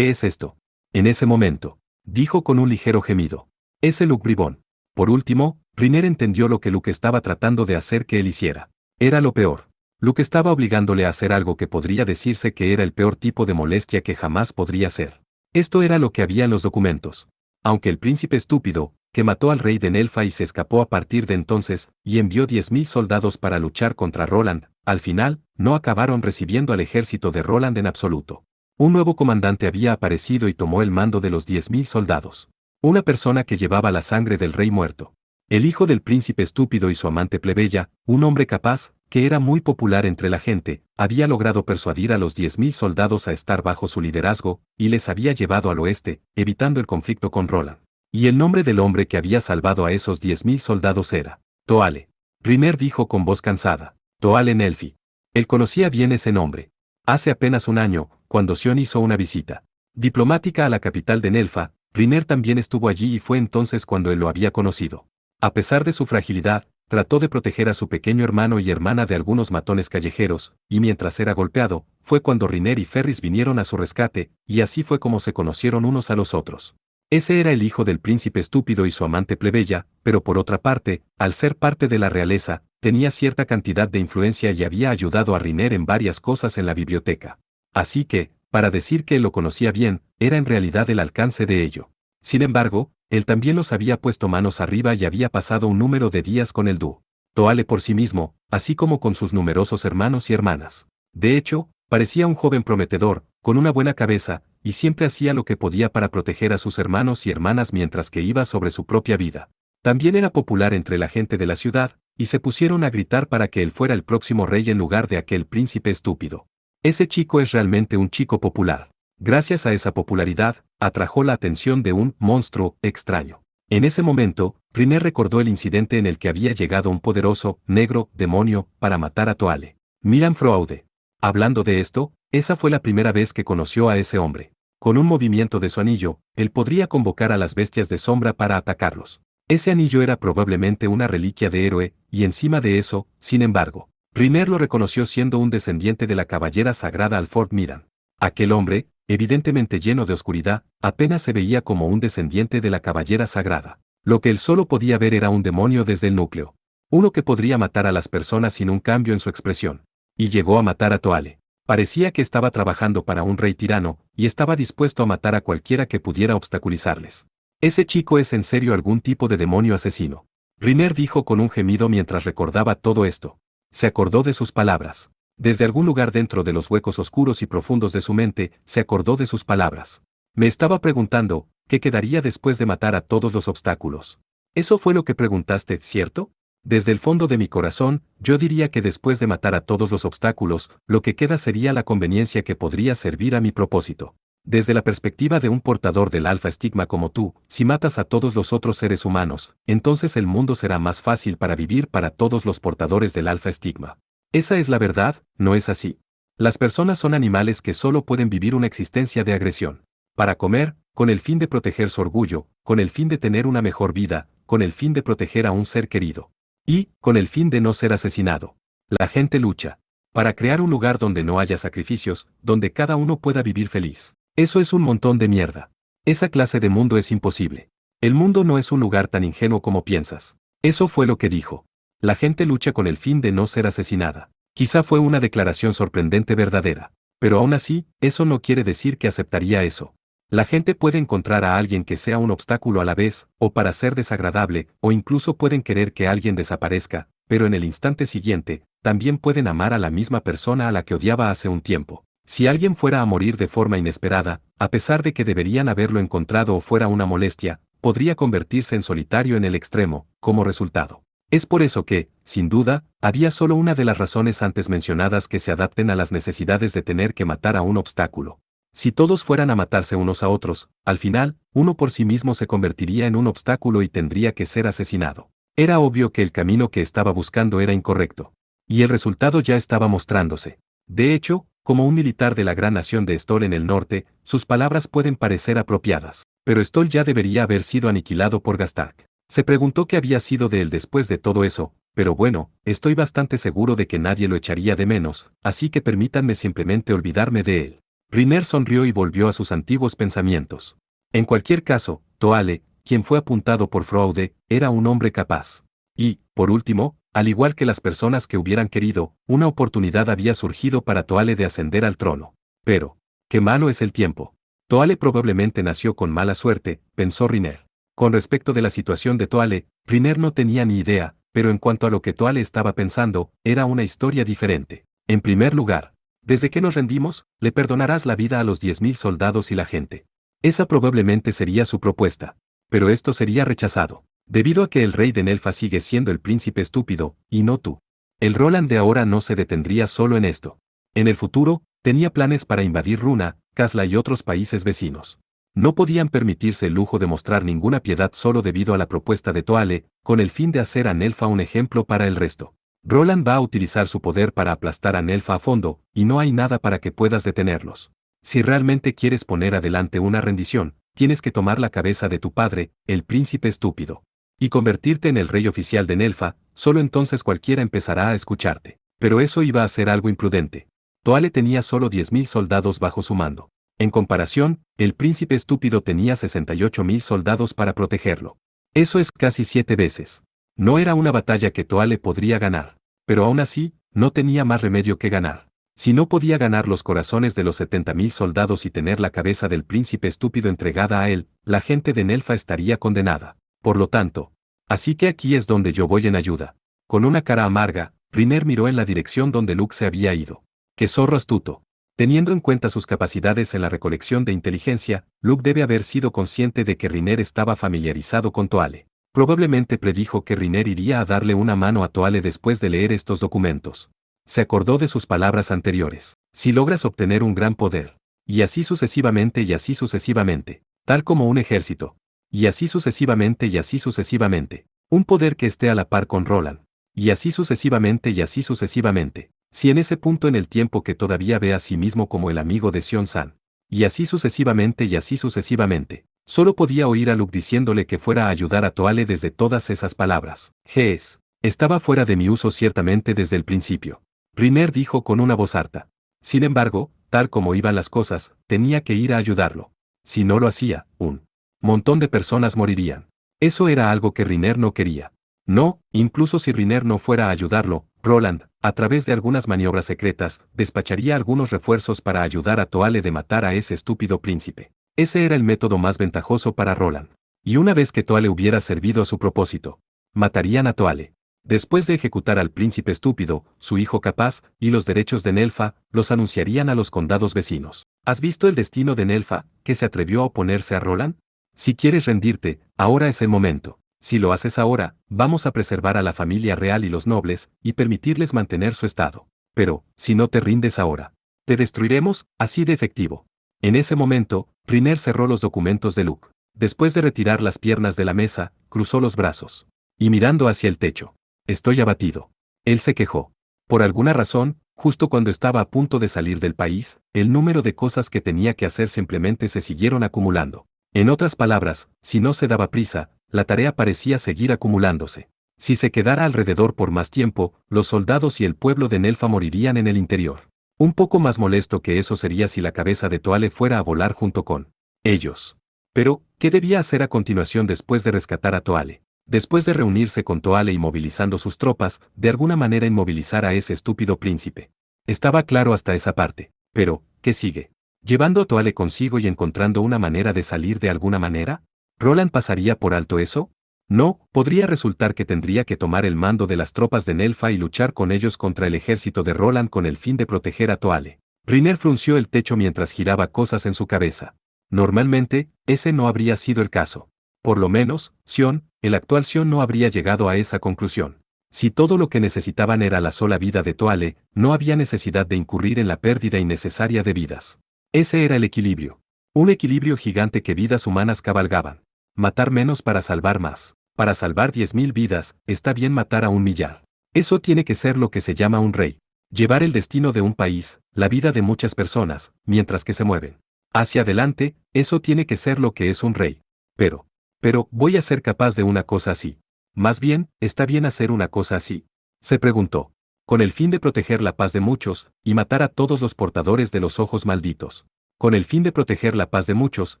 Speaker 1: es esto? En ese momento, dijo con un ligero gemido. Es el Luke bribón. Por último, Riner entendió lo que Luke estaba tratando de hacer que él hiciera. Era lo peor. Luke estaba obligándole a hacer algo que podría decirse que era el peor tipo de molestia que jamás podría hacer. Esto era lo que había en los documentos. Aunque el príncipe estúpido, que mató al rey de Nelfa y se escapó a partir de entonces, y envió 10.000 soldados para luchar contra Roland, al final, no acabaron recibiendo al ejército de Roland en absoluto. Un nuevo comandante había aparecido y tomó el mando de los 10.000 soldados. Una persona que llevaba la sangre del rey muerto. El hijo del príncipe estúpido y su amante plebeya, un hombre capaz, que era muy popular entre la gente, había logrado persuadir a los 10.000 soldados a estar bajo su liderazgo, y les había llevado al oeste, evitando el conflicto con Roland. Y el nombre del hombre que había salvado a esos 10.000 soldados era Toale. Riner dijo con voz cansada. Toale Nelfi. Él conocía bien ese nombre. Hace apenas un año, cuando Sion hizo una visita diplomática a la capital de Nelfa, Riner también estuvo allí y fue entonces cuando él lo había conocido. A pesar de su fragilidad, trató de proteger a su pequeño hermano y hermana de algunos matones callejeros, y mientras era golpeado, fue cuando Riner y Ferris vinieron a su rescate, y así fue como se conocieron unos a los otros. Ese era el hijo del príncipe estúpido y su amante plebeya, pero por otra parte, al ser parte de la realeza, tenía cierta cantidad de influencia y había ayudado a Riner en varias cosas en la biblioteca. Así que, para decir que él lo conocía bien, era en realidad el alcance de ello. Sin embargo, él también los había puesto manos arriba y había pasado un número de días con el Du Toale por sí mismo, así como con sus numerosos hermanos y hermanas. De hecho, parecía un joven prometedor, con una buena cabeza, y siempre hacía lo que podía para proteger a sus hermanos y hermanas mientras que iba sobre su propia vida. También era popular entre la gente de la ciudad, y se pusieron a gritar para que él fuera el próximo rey en lugar de aquel príncipe estúpido. Ese chico es realmente un chico popular. Gracias a esa popularidad, atrajo la atención de un monstruo extraño. En ese momento, Riner recordó el incidente en el que había llegado un poderoso, negro, demonio, para matar a Toale. Miran Fraude. Hablando de esto, esa fue la primera vez que conoció a ese hombre. Con un movimiento de su anillo, él podría convocar a las bestias de sombra para atacarlos. Ese anillo era probablemente una reliquia de héroe, y encima de eso, sin embargo, Riner lo reconoció siendo un descendiente de la caballera sagrada Alford Miran. Aquel hombre, evidentemente lleno de oscuridad, apenas se veía como un descendiente de la caballera sagrada. Lo que él solo podía ver era un demonio desde el núcleo. Uno que podría matar a las personas sin un cambio en su expresión. Y llegó a matar a Toale. Parecía que estaba trabajando para un rey tirano, y estaba dispuesto a matar a cualquiera que pudiera obstaculizarles. Ese chico es en serio algún tipo de demonio asesino. Riner dijo con un gemido mientras recordaba todo esto. Se acordó de sus palabras. Desde algún lugar dentro de los huecos oscuros y profundos de su mente, se acordó de sus palabras. Me estaba preguntando, ¿qué quedaría después de matar a todos los obstáculos? Eso fue lo que preguntaste, ¿cierto? Desde el fondo de mi corazón, yo diría que después de matar a todos los obstáculos, lo que queda sería la conveniencia que podría servir a mi propósito. Desde la perspectiva de un portador del alfa estigma como tú, si matas a todos los otros seres humanos, entonces el mundo será más fácil para vivir para todos los portadores del alfa estigma. Esa es la verdad, ¿no es así? Las personas son animales que solo pueden vivir una existencia de agresión. Para comer, con el fin de proteger su orgullo, con el fin de tener una mejor vida, con el fin de proteger a un ser querido. Y, con el fin de no ser asesinado. La gente lucha. Para crear un lugar donde no haya sacrificios, donde cada uno pueda vivir feliz. Eso es un montón de mierda. Esa clase de mundo es imposible. El mundo no es un lugar tan ingenuo como piensas. Eso fue lo que dijo. La gente lucha con el fin de no ser asesinada. Quizá fue una declaración sorprendente verdadera. Pero aún así, eso no quiere decir que aceptaría eso. La gente puede encontrar a alguien que sea un obstáculo a la vez, o para ser desagradable, o incluso pueden querer que alguien desaparezca, pero en el instante siguiente, también pueden amar a la misma persona a la que odiaba hace un tiempo. Si alguien fuera a morir de forma inesperada, a pesar de que deberían haberlo encontrado o fuera una molestia, podría convertirse en solitario en el extremo, como resultado. Es por eso que, sin duda, había solo una de las razones antes mencionadas que se adapten a las necesidades de tener que matar a un obstáculo. Si todos fueran a matarse unos a otros, al final, uno por sí mismo se convertiría en un obstáculo y tendría que ser asesinado. Era obvio que el camino que estaba buscando era incorrecto. Y el resultado ya estaba mostrándose. De hecho, como un militar de la gran nación de Stol en el norte, sus palabras pueden parecer apropiadas. Pero Stol ya debería haber sido aniquilado por Gastark. Se preguntó qué había sido de él después de todo eso, pero bueno, estoy bastante seguro de que nadie lo echaría de menos, así que permítanme simplemente olvidarme de él. Riner sonrió y volvió a sus antiguos pensamientos. En cualquier caso, Toale, quien fue apuntado por Fraude, era un hombre capaz. Y, por último, al igual que las personas que hubieran querido, una oportunidad había surgido para Toale de ascender al trono. Pero, qué malo es el tiempo. Toale probablemente nació con mala suerte, pensó Riner. Con respecto de la situación de Toale, Riner no tenía ni idea, pero en cuanto a lo que Toale estaba pensando, era una historia diferente. En primer lugar, desde que nos rendimos, le perdonarás la vida a los 10.000 soldados y la gente. Esa probablemente sería su propuesta. Pero esto sería rechazado. Debido a que el rey de Nelfa sigue siendo el príncipe estúpido, y no tú. El Roland de ahora no se detendría solo en esto. En el futuro, tenía planes para invadir Runa, Kasla y otros países vecinos. No podían permitirse el lujo de mostrar ninguna piedad solo debido a la propuesta de Toale, con el fin de hacer a Nelfa un ejemplo para el resto. Roland va a utilizar su poder para aplastar a Nelfa a fondo, y no hay nada para que puedas detenerlos. Si realmente quieres poner adelante una rendición, tienes que tomar la cabeza de tu padre, el príncipe estúpido, y convertirte en el rey oficial de Nelfa, solo entonces cualquiera empezará a escucharte. Pero eso iba a ser algo imprudente. Toale tenía solo 10.000 soldados bajo su mando. En comparación, el príncipe estúpido tenía 68.000 soldados para protegerlo. Eso es casi 7 veces. No era una batalla que Toale podría ganar. Pero aún así, no tenía más remedio que ganar. Si no podía ganar los corazones de los 70.000 soldados y tener la cabeza del príncipe estúpido entregada a él, la gente de Nelfa estaría condenada. Por lo tanto, así que aquí es donde yo voy en ayuda. Con una cara amarga, Riner miró en la dirección donde Luke se había ido. ¡Qué zorro astuto! Teniendo en cuenta sus capacidades en la recolección de inteligencia, Luke debe haber sido consciente de que Riner estaba familiarizado con Toale. Probablemente predijo que Riner iría a darle una mano a Toale después de leer estos documentos. Se acordó de sus palabras anteriores. Si logras obtener un gran poder. Y así sucesivamente y así sucesivamente. Tal como un ejército. Y así sucesivamente y así sucesivamente. Un poder que esté a la par con Roland. Y así sucesivamente y así sucesivamente. Si en ese punto en el tiempo que todavía ve a sí mismo como el amigo de Sion-san. Y así sucesivamente y así sucesivamente. Solo podía oír a Luke diciéndole que fuera a ayudar a Toale desde todas esas palabras. Gees. Estaba fuera de mi uso ciertamente desde el principio. Riner dijo con una voz harta. Sin embargo, tal como iban las cosas, tenía que ir a ayudarlo. Si no lo hacía, un montón de personas morirían. Eso era algo que Riner no quería. No, incluso si Riner no fuera a ayudarlo, Roland, a través de algunas maniobras secretas, despacharía algunos refuerzos para ayudar a Toale de matar a ese estúpido príncipe. Ese era el método más ventajoso para Roland. Y una vez que Toale hubiera servido a su propósito, matarían a Toale. Después de ejecutar al príncipe estúpido, su hijo capaz, y los derechos de Nelfa, los anunciarían a los condados vecinos. ¿Has visto el destino de Nelfa, que se atrevió a oponerse a Roland? Si quieres rendirte, ahora es el momento. Si lo haces ahora, vamos a preservar a la familia real y los nobles, y permitirles mantener su estado. Pero, si no te rindes ahora, te destruiremos, así de efectivo. En ese momento, Riner cerró los documentos de Luke. Después de retirar las piernas de la mesa, cruzó los brazos. Y mirando hacia el techo. Estoy abatido. Él se quejó. Por alguna razón, Justo cuando estaba a punto de salir del país, el número de cosas que tenía que hacer simplemente se siguieron acumulando. En otras palabras, si no se daba prisa, la tarea parecía seguir acumulándose. Si se quedara alrededor por más tiempo, los soldados y el pueblo de Nelfa morirían en el interior. Un poco más molesto que eso sería si la cabeza de Toale fuera a volar junto con ellos. Pero, ¿qué debía hacer a continuación después de rescatar a Toale? Después de reunirse con Toale y movilizando sus tropas, de alguna manera inmovilizar a ese estúpido príncipe. Estaba claro hasta esa parte. Pero, ¿qué sigue? ¿Llevando a Toale consigo y encontrando una manera de salir de alguna manera? ¿Roland pasaría por alto eso? No, podría resultar que tendría que tomar el mando de las tropas de Nelfa y luchar con ellos contra el ejército de Roland con el fin de proteger a Toale. Riner frunció el techo mientras giraba cosas en su cabeza. Normalmente, ese no habría sido el caso. Por lo menos, Sion, el actual Sion no habría llegado a esa conclusión. Si todo lo que necesitaban era la sola vida de Toale, no había necesidad de incurrir en la pérdida innecesaria de vidas. Ese era el equilibrio. Un equilibrio gigante que vidas humanas cabalgaban. Matar menos para salvar más. Para salvar 10.000 vidas, está bien matar a 1.000.000. Eso tiene que ser lo que se llama un rey. Llevar el destino de un país, la vida de muchas personas, mientras que se mueven hacia adelante, eso tiene que ser lo que es un rey. Pero, ¿voy a ser capaz de una cosa así? Más bien, ¿está bien hacer una cosa así? Se preguntó. Con el fin de proteger la paz de muchos, y matar a todos los portadores de los ojos malditos. Con el fin de proteger la paz de muchos,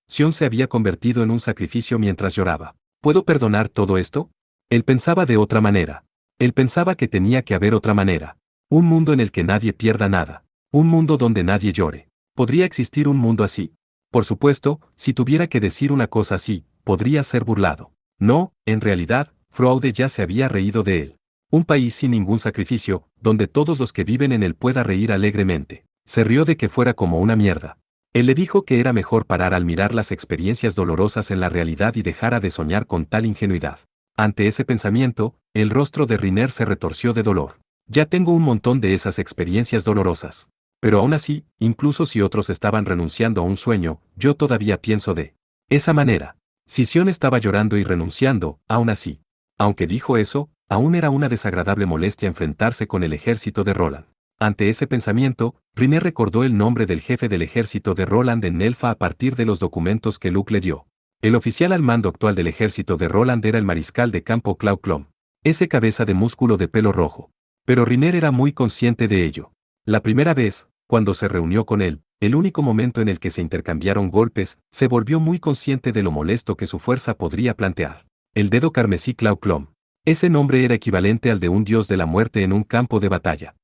Speaker 1: Sion se había convertido en un sacrificio mientras lloraba. ¿Puedo perdonar todo esto? Él pensaba de otra manera. Él pensaba que tenía que haber otra manera. Un mundo en el que nadie pierda nada. Un mundo donde nadie llore. ¿Podría existir un mundo así? Por supuesto, si tuviera que decir una cosa así, podría ser burlado. No, en realidad, Fraude ya se había reído de él. Un país sin ningún sacrificio, donde todos los que viven en él puedan reír alegremente. Se rió de que fuera como una mierda. Él le dijo que era mejor parar al mirar las experiencias dolorosas en la realidad y dejara de soñar con tal ingenuidad. Ante ese pensamiento, el rostro de Riner se retorció de dolor. Ya tengo un montón de esas experiencias dolorosas. Pero aún así, incluso si otros estaban renunciando a un sueño, yo todavía pienso de esa manera. Si Sion estaba llorando y renunciando, aún así. Aunque dijo eso, aún era una desagradable molestia enfrentarse con el ejército de Roland. Ante ese pensamiento, Riner recordó el nombre del jefe del ejército de Roland en Nelfa a partir de los documentos que Luke le dio. El oficial al mando actual del ejército de Roland era el mariscal de campo Clau Clom. Ese cabeza de músculo de pelo rojo. Pero Riner era muy consciente de ello. La primera vez, cuando se reunió con él, el único momento en el que se intercambiaron golpes, se volvió muy consciente de lo molesto que su fuerza podría plantear. El dedo carmesí Clau Clom. Ese nombre era equivalente al de un dios de la muerte en un campo de batalla.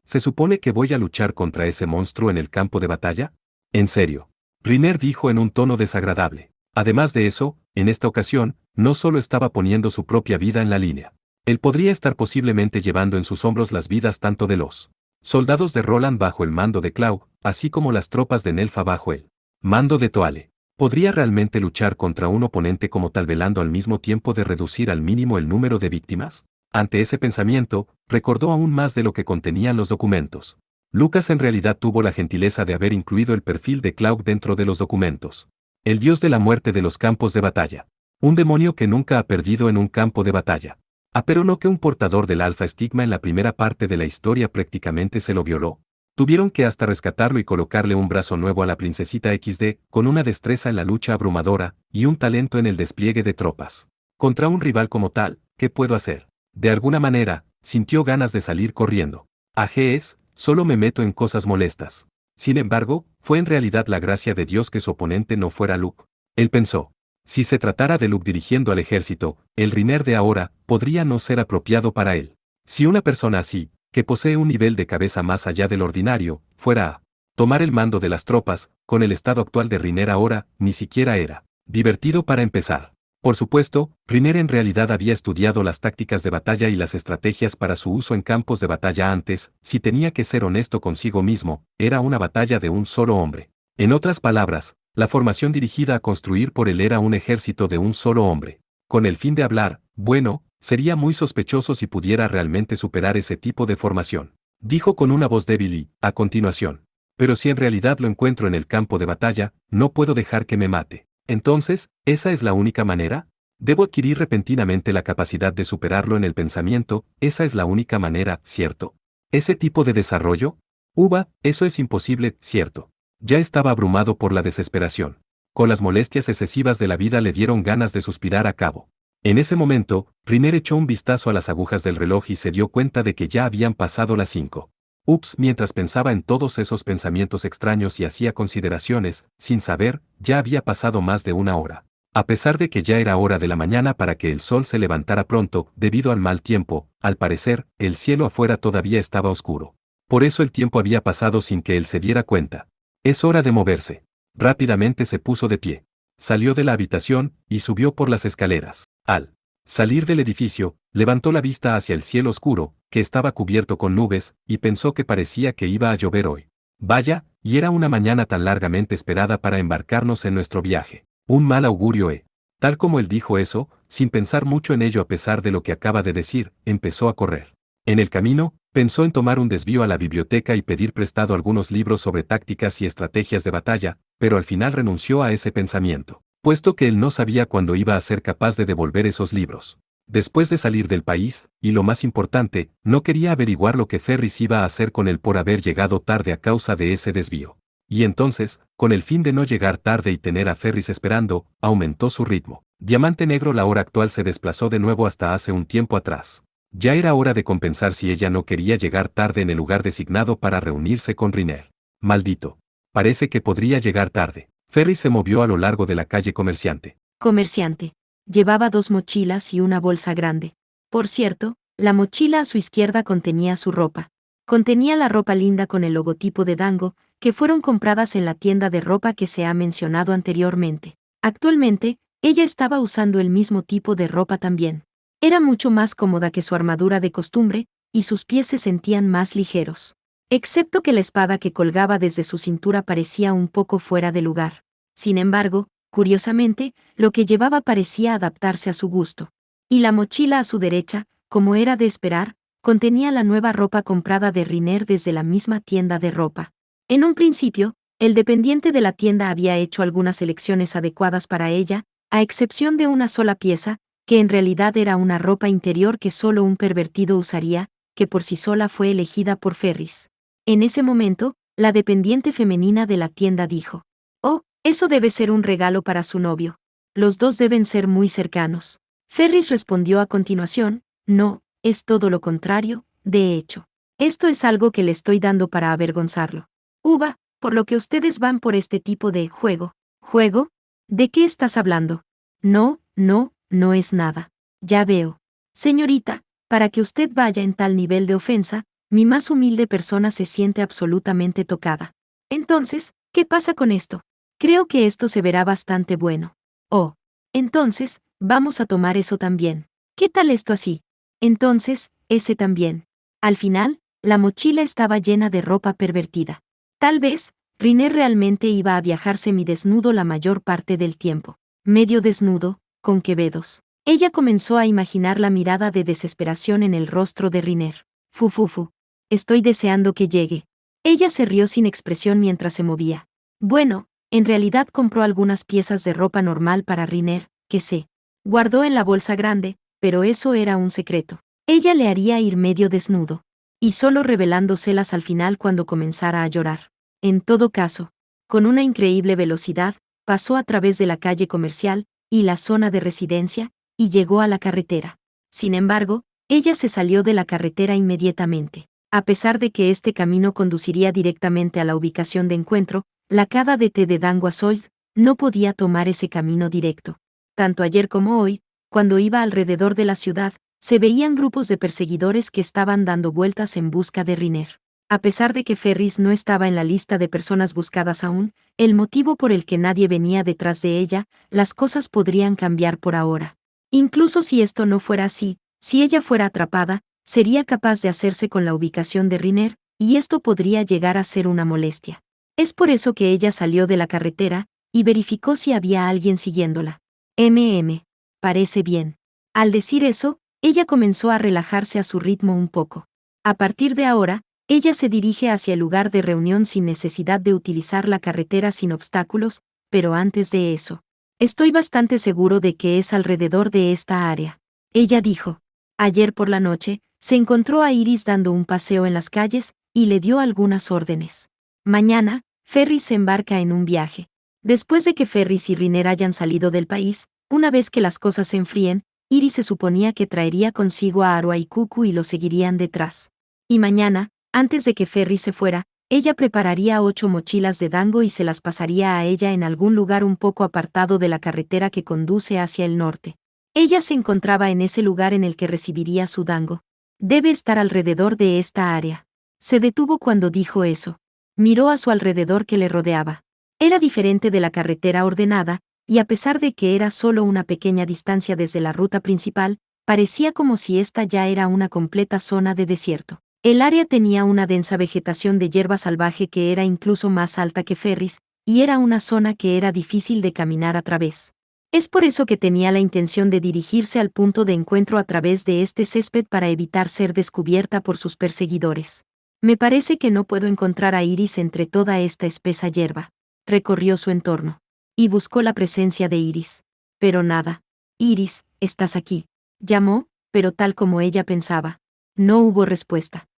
Speaker 1: ¿Se supone que voy a luchar contra ese monstruo en el campo de batalla? ¿En serio? Riner dijo en un tono desagradable. Además de eso, en esta ocasión, no solo estaba poniendo su propia vida en la línea. Él podría estar posiblemente llevando en sus hombros las vidas tanto de los soldados de Roland bajo el mando de Clau, así como las tropas de Nelfa bajo el mando de Toale. ¿Podría realmente luchar contra un oponente como tal velando al mismo tiempo de reducir al mínimo el número de víctimas? Ante ese pensamiento, recordó aún más de lo que contenían los documentos. Lucas en realidad tuvo la gentileza de haber incluido el perfil de Clau dentro de los documentos. El dios de la muerte de los campos de batalla. Un demonio que nunca ha perdido en un campo de batalla. Pero no que un portador del alfa estigma en la primera parte de la historia prácticamente se lo violó. Tuvieron que hasta rescatarlo y colocarle un brazo nuevo a la princesita XD, con una destreza en la lucha abrumadora, y un talento en el despliegue de tropas. Contra un rival como tal, ¿qué puedo hacer? De alguna manera, sintió ganas de salir corriendo. Solo me meto en cosas molestas. Sin embargo, fue en realidad la gracia de Dios que su oponente no fuera Luke. Él pensó. Si se tratara de Luke dirigiendo al ejército, el Riner de ahora podría no ser apropiado para él. Si una persona así, que posee un nivel de cabeza más allá del ordinario, fuera a tomar el mando de las tropas, con el estado actual de Riner ahora, ni siquiera era divertido para empezar. Por supuesto, Riner en realidad había estudiado las tácticas de batalla y las estrategias para su uso en campos de batalla antes, si tenía que ser honesto consigo mismo, era una batalla de un solo hombre. En otras palabras, la formación dirigida a construir por él era un ejército de un solo hombre. Con el fin de hablar, bueno, sería muy sospechoso si pudiera realmente superar ese tipo de formación. Dijo con una voz débil y, a continuación. Pero si en realidad lo encuentro en el campo de batalla, no puedo dejar que me mate. Entonces, ¿esa es la única manera? Debo adquirir repentinamente la capacidad de superarlo en el pensamiento, esa es la única manera, ¿cierto? ¿Ese tipo de desarrollo? Uva, eso es imposible, cierto. Ya estaba abrumado por la desesperación. Con las molestias excesivas de la vida le dieron ganas de suspirar a cabo. En ese momento, Riner echó un vistazo a las agujas del reloj y se dio cuenta de que ya habían pasado las 5. Ups, mientras pensaba en todos esos pensamientos extraños y hacía consideraciones, sin saber, ya había pasado más de una hora. A pesar de que ya era hora de la mañana para que el sol se levantara pronto, debido al mal tiempo, al parecer, el cielo afuera todavía estaba oscuro. Por eso el tiempo había pasado sin que él se diera cuenta. Es hora de moverse. Rápidamente se puso de pie. Salió de la habitación y subió por las escaleras. Al salir del edificio, levantó la vista hacia el cielo oscuro, que estaba cubierto con nubes, y pensó que parecía que iba a llover hoy. Vaya, y era una mañana tan largamente esperada para embarcarnos en nuestro viaje. Un mal augurio, Tal como él dijo eso, sin pensar mucho en ello a pesar de lo que acaba de decir, empezó a correr. En el camino, pensó en tomar un desvío a la biblioteca y pedir prestado algunos libros sobre tácticas y estrategias de batalla, pero al final renunció a ese pensamiento, puesto que él no sabía cuándo iba a ser capaz de devolver esos libros. Después de salir del país, y lo más importante, no quería averiguar lo que Ferris iba a hacer con él por haber llegado tarde a causa de ese desvío. Y entonces, con el fin de no llegar tarde y tener a Ferris esperando, aumentó su ritmo. Diamante Negro la hora actual se desplazó de nuevo hasta hace un tiempo atrás. Ya era hora de compensar si ella no quería llegar tarde en el lugar designado para reunirse con Riner. Maldito. Parece que podría llegar tarde. Ferris se movió a lo largo de la calle Comerciante.
Speaker 2: Comerciante. Llevaba 2 mochilas y una bolsa grande. Por cierto, la mochila a su izquierda contenía su ropa. Contenía la ropa linda con el logotipo de Dango, que fueron compradas en la tienda de ropa que se ha mencionado anteriormente. Actualmente, ella estaba usando el mismo tipo de ropa también. Era mucho más cómoda que su armadura de costumbre, y sus pies se sentían más ligeros. Excepto que la espada que colgaba desde su cintura parecía un poco fuera de lugar. Sin embargo, curiosamente, lo que llevaba parecía adaptarse a su gusto. Y la mochila a su derecha, como era de esperar, contenía la nueva ropa comprada de Riner desde la misma tienda de ropa. En un principio, el dependiente de la tienda había hecho algunas selecciones adecuadas para ella, a excepción de una sola pieza, que en realidad era una ropa interior que solo un pervertido usaría, que por sí sola fue elegida por Ferris. En ese momento, la dependiente femenina de la tienda dijo: «Oh, eso debe ser un regalo para su novio. Los dos deben ser muy cercanos». Ferris respondió a continuación: «No, es todo lo contrario, de hecho. Esto es algo que le estoy dando para avergonzarlo. Uva, por lo que ustedes van por este tipo de juego». «¿Juego? ¿De qué estás hablando?» «No, no, no es nada. Ya veo. Señorita, para que usted vaya en tal nivel de ofensa, mi más humilde persona se siente absolutamente tocada. Entonces, ¿qué pasa con esto? Creo que esto se verá bastante bueno. Oh. Entonces, vamos a tomar eso también. ¿Qué tal esto así? Entonces, ese también». Al final, la mochila estaba llena de ropa pervertida. Tal vez, Riner realmente iba a viajar semidesnudo la mayor parte del tiempo. Medio desnudo, con quevedos. Ella comenzó a imaginar la mirada de desesperación en el rostro de Riner. Fufufu. Estoy deseando que llegue. Ella se rió sin expresión mientras se movía. Bueno, en realidad compró algunas piezas de ropa normal para Riner, que se guardó en la bolsa grande, pero eso era un secreto. Ella le haría ir medio desnudo. Y solo revelándoselas al final cuando comenzara a llorar. En todo caso, con una increíble velocidad, pasó a través de la calle comercial y la zona de residencia, y llegó a la carretera. Sin embargo, ella se salió de la carretera inmediatamente. A pesar de que este camino conduciría directamente a la ubicación de encuentro, la cada de té de Danguasoid no podía tomar ese camino directo. Tanto ayer como hoy, cuando iba alrededor de la ciudad, se veían grupos de perseguidores que estaban dando vueltas en busca de Riner. A pesar de que Ferris no estaba en la lista de personas buscadas aún, el motivo por el que nadie venía detrás de ella, las cosas podrían cambiar por ahora. Incluso si esto no fuera así, si ella fuera atrapada, sería capaz de hacerse con la ubicación de Riner, y esto podría llegar a ser una molestia. Es por eso que ella salió de la carretera, y verificó si había alguien siguiéndola. Parece bien. Al decir eso, ella comenzó a relajarse a su ritmo un poco. A partir de ahora, ella se dirige hacia el lugar de reunión sin necesidad de utilizar la carretera sin obstáculos, pero antes de eso, estoy bastante seguro de que es alrededor de esta área. Ella dijo. Ayer por la noche, Se encontró a Iris dando un paseo en las calles, y le dio algunas órdenes. Mañana, Ferris se embarca en un viaje. Después de que Ferris y Riner hayan salido del país, una vez que las cosas se enfríen, Iris se suponía que traería consigo a Arua y Cucu y lo seguirían detrás. Y mañana, antes de que Ferris se fuera, ella prepararía 8 mochilas de dango y se las pasaría a ella en algún lugar un poco apartado de la carretera que conduce hacia el norte. Ella se encontraba en ese lugar en el que recibiría su dango. Debe estar alrededor de esta área. Se detuvo cuando dijo eso. Miró a su alrededor que le rodeaba. Era diferente de la carretera ordenada, y a pesar de que era solo una pequeña distancia desde la ruta principal, parecía como si esta ya era una completa zona de desierto. El área tenía una densa vegetación de hierba salvaje que era incluso más alta que Ferris, y era una zona que era difícil de caminar a través. Es por eso que tenía la intención de dirigirse al punto de encuentro a través de este césped para evitar ser descubierta por sus perseguidores. Me parece que no puedo encontrar a Iris entre toda esta espesa hierba. Recorrió su entorno. Y buscó la presencia de Iris. Pero nada. Iris, ¿estás aquí? Llamó, pero tal como ella pensaba. No hubo respuesta.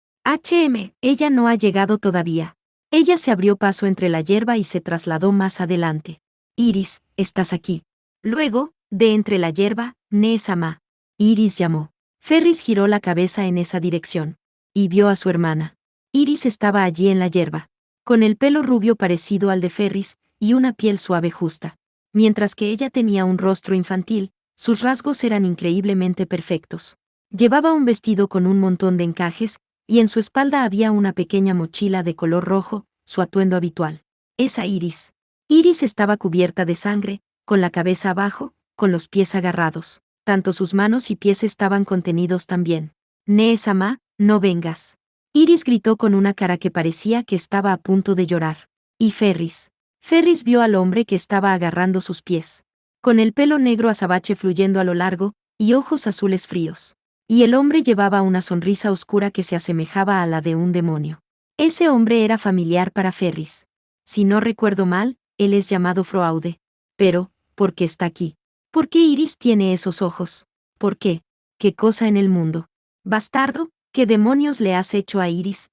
Speaker 2: Ella no ha llegado todavía. Ella se abrió paso entre la hierba y se trasladó más adelante. Iris, ¿estás aquí? Luego, de entre la hierba, Nesama. Iris llamó. Ferris giró la cabeza en esa dirección. Y vio a su hermana. Iris estaba allí en la hierba. Con el pelo rubio parecido al de Ferris, y una piel suave justa. Mientras que ella tenía un rostro infantil, sus rasgos eran increíblemente perfectos. Llevaba un vestido con un montón de encajes, y en su espalda había una pequeña mochila de color rojo, su atuendo habitual. Esa Iris. Iris estaba cubierta de sangre, con la cabeza abajo, con los pies agarrados. Tanto sus manos y pies estaban contenidos también. Nesama, no vengas. Iris gritó con una cara que parecía que estaba a punto de llorar. Y Ferris. Ferris vio al hombre que estaba agarrando sus pies. Con el pelo negro azabache fluyendo a lo largo, y ojos azules fríos. Y el hombre llevaba una sonrisa oscura que se asemejaba a la de un demonio. Ese hombre era familiar para Ferris. Si no recuerdo mal, él es llamado Froaude. Pero, ¿por qué está aquí? ¿Por qué Iris tiene esos ojos? ¿Por qué? ¿Qué cosa en el mundo? Bastardo, ¿qué demonios le has hecho a Iris?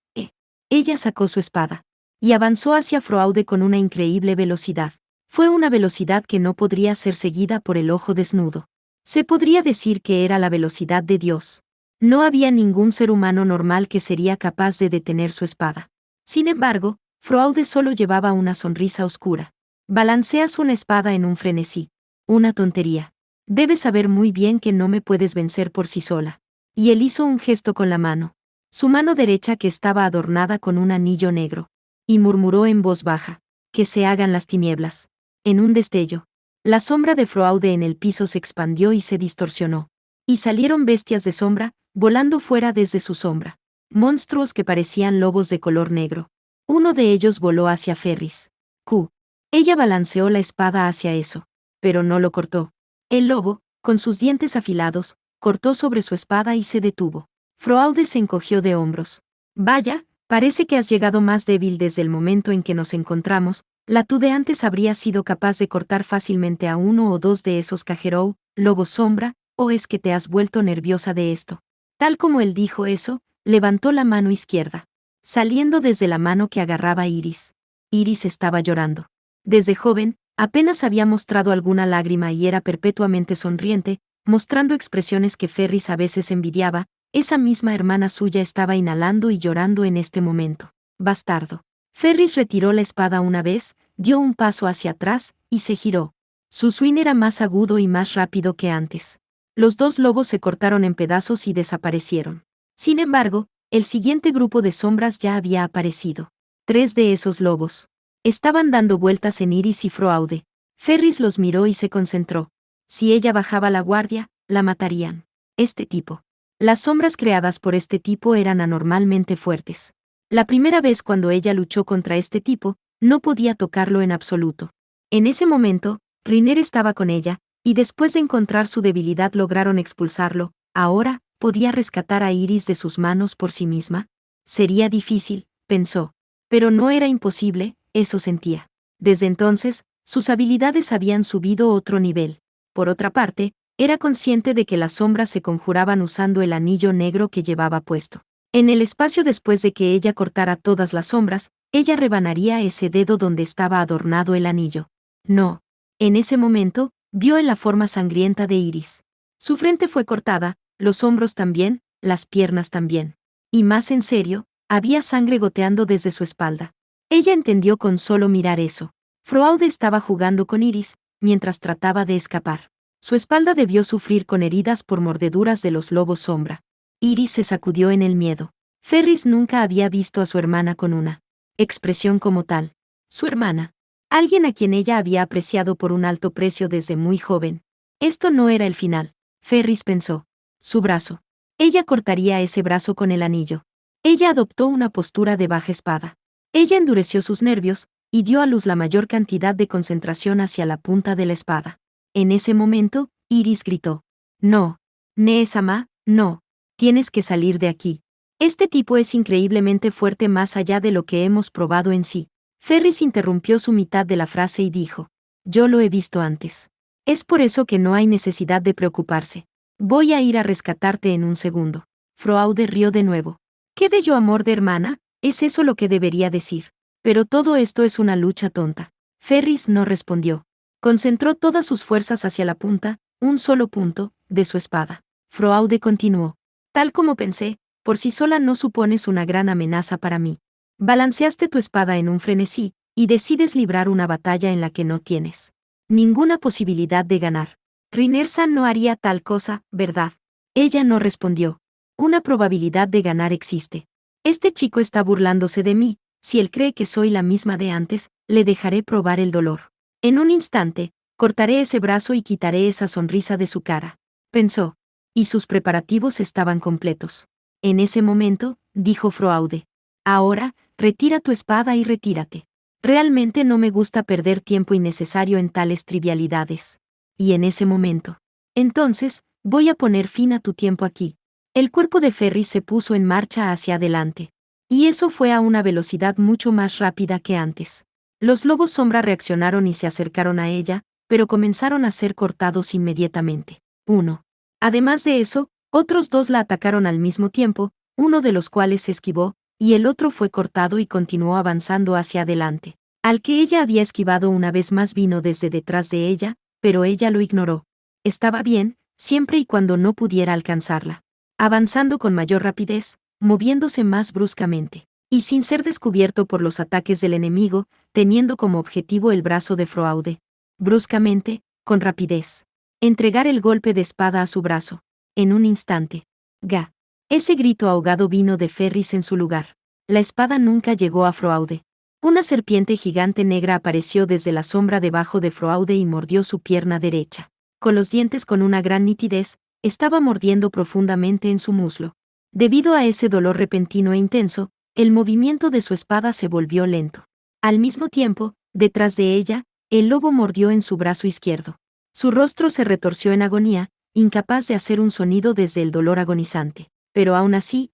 Speaker 2: Ella sacó su espada. Y avanzó hacia Froaude con una increíble velocidad. Fue una velocidad que no podría ser seguida por el ojo desnudo. Se podría decir que era la velocidad de Dios. No había ningún ser humano normal que sería capaz de detener su espada. Sin embargo, Froaude solo llevaba una sonrisa oscura. Balanceas una espada en un frenesí. Una tontería. Debes saber muy bien que no me puedes vencer por sí sola. Y él hizo un gesto con la mano. Su mano derecha que estaba adornada con un anillo negro. Y murmuró en voz baja. Que se hagan las tinieblas. En un destello. La sombra de Froaude en el piso se expandió y se distorsionó. Y salieron bestias de sombra, volando fuera desde su sombra. Monstruos que parecían lobos de color negro. Uno de ellos voló hacia Ferris. Q. Ella balanceó la espada hacia eso. Pero no lo cortó. El lobo, con sus dientes afilados, cortó sobre su espada y se detuvo. Froaude se encogió de hombros. Vaya, parece que has llegado más débil desde el momento en que nos encontramos. La tú de antes habría sido capaz de cortar fácilmente a uno o dos de esos Cajerou, lobos sombra, ¿o es que te has vuelto nerviosa de esto? Tal como él dijo eso, levantó la mano izquierda, saliendo desde la mano que agarraba Iris. Iris estaba llorando. Desde joven, apenas había mostrado alguna lágrima y era perpetuamente sonriente, mostrando expresiones que Ferris a veces envidiaba. Esa misma hermana suya estaba inhalando y llorando en este momento. Bastardo. Ferris retiró la espada una vez, dio un paso hacia atrás, y se giró. Su swing era más agudo y más rápido que antes. Los dos lobos se cortaron en pedazos y desaparecieron. Sin embargo, el siguiente grupo de sombras ya había aparecido. 3 de esos lobos estaban dando vueltas en Iris y Froaude. Ferris los miró y se concentró. Si ella bajaba la guardia, la matarían. Este tipo. Las sombras creadas por este tipo eran anormalmente fuertes. La primera vez cuando ella luchó contra este tipo, no podía tocarlo en absoluto. En ese momento, Riner estaba con ella, y después de encontrar su debilidad lograron expulsarlo. Ahora, ¿podía rescatar a Iris de sus manos por sí misma? Sería difícil, pensó. Pero no era imposible, eso sentía. Desde entonces, sus habilidades habían subido otro nivel. Por otra parte, Era consciente de que las sombras se conjuraban usando el anillo negro que llevaba puesto. En el espacio después de que ella cortara todas las sombras, ella rebanaría ese dedo donde estaba adornado el anillo. No. En ese momento, vio en la forma sangrienta de Iris. Su frente fue cortada, los hombros también, las piernas también. Y más en serio, había sangre goteando desde su espalda. Ella entendió con solo mirar eso. Froaude estaba jugando con Iris, mientras trataba de escapar. Su espalda debió sufrir con heridas por mordeduras de los lobos sombra. Iris se sacudió en el miedo. Ferris nunca había visto a su hermana con una expresión como tal. Su hermana. Alguien a quien ella había apreciado por un alto precio desde muy joven. Esto no era el final. Ferris pensó. Su brazo. Ella cortaría ese brazo con el anillo. Ella adoptó una postura de baja espada. Ella endureció sus nervios, y dio a luz la mayor cantidad de concentración hacia la punta de la espada. En ese momento, Iris gritó. No. Nee-sama, no. Tienes que salir de aquí. Este tipo es increíblemente fuerte más allá de lo que hemos probado en sí. Ferris interrumpió su mitad de la frase y dijo. Yo lo he visto antes. Es por eso que no hay necesidad de preocuparse. Voy a ir a rescatarte en un segundo. Froaude rió de nuevo. ¡Qué bello amor de hermana! Es eso lo que debería decir. Pero todo esto es una lucha tonta. Ferris no respondió. Concentró todas sus fuerzas hacia la punta, un solo punto, de su espada. Froaude continuó. Tal como pensé, por sí sola no supones una gran amenaza para mí. Balanceaste tu espada en un frenesí, y decides librar una batalla en la que no tienes ninguna posibilidad de ganar. Rinersa no haría tal cosa, ¿verdad? Ella no respondió. Una probabilidad de ganar existe. Este chico está burlándose de mí, si él cree que soy la misma de antes, le dejaré probar el dolor. En un instante, cortaré ese brazo y quitaré esa sonrisa de su cara. Pensó. Y sus preparativos estaban completos. En ese momento, dijo Froaude. Ahora, retira tu espada y retírate. Realmente no me gusta perder tiempo innecesario en tales trivialidades. Y en ese momento. Entonces, voy a poner fin a tu tiempo aquí. El cuerpo de Ferris se puso en marcha hacia adelante. Y eso fue a una velocidad mucho más rápida que antes. Los lobos sombra reaccionaron y se acercaron a ella, pero comenzaron a ser cortados inmediatamente. 1. Además de eso, otros dos la atacaron al mismo tiempo, uno de los cuales se esquivó, y el otro fue cortado y continuó avanzando hacia adelante. Al que ella había esquivado una vez más vino desde detrás de ella, pero ella lo ignoró. Estaba bien, siempre y cuando no pudiera alcanzarla. Avanzando con mayor rapidez, moviéndose más bruscamente, y sin ser descubierto por los ataques del enemigo, teniendo como objetivo el brazo de Froaude. Bruscamente, con rapidez. Entregar el golpe de espada a su brazo. En un instante. Ga. Ese grito ahogado vino de Ferris en su lugar. La espada nunca llegó a Froaude. Una serpiente gigante negra apareció desde la sombra debajo de Froaude y mordió su pierna derecha. Con los dientes con una gran nitidez, estaba mordiendo profundamente en su muslo. Debido a ese dolor repentino e intenso, el movimiento de su espada se volvió lento. Al mismo tiempo, detrás de ella, el lobo mordió en su brazo izquierdo. Su rostro se retorció en agonía, incapaz de hacer un sonido desde el dolor agonizante. Pero aún así,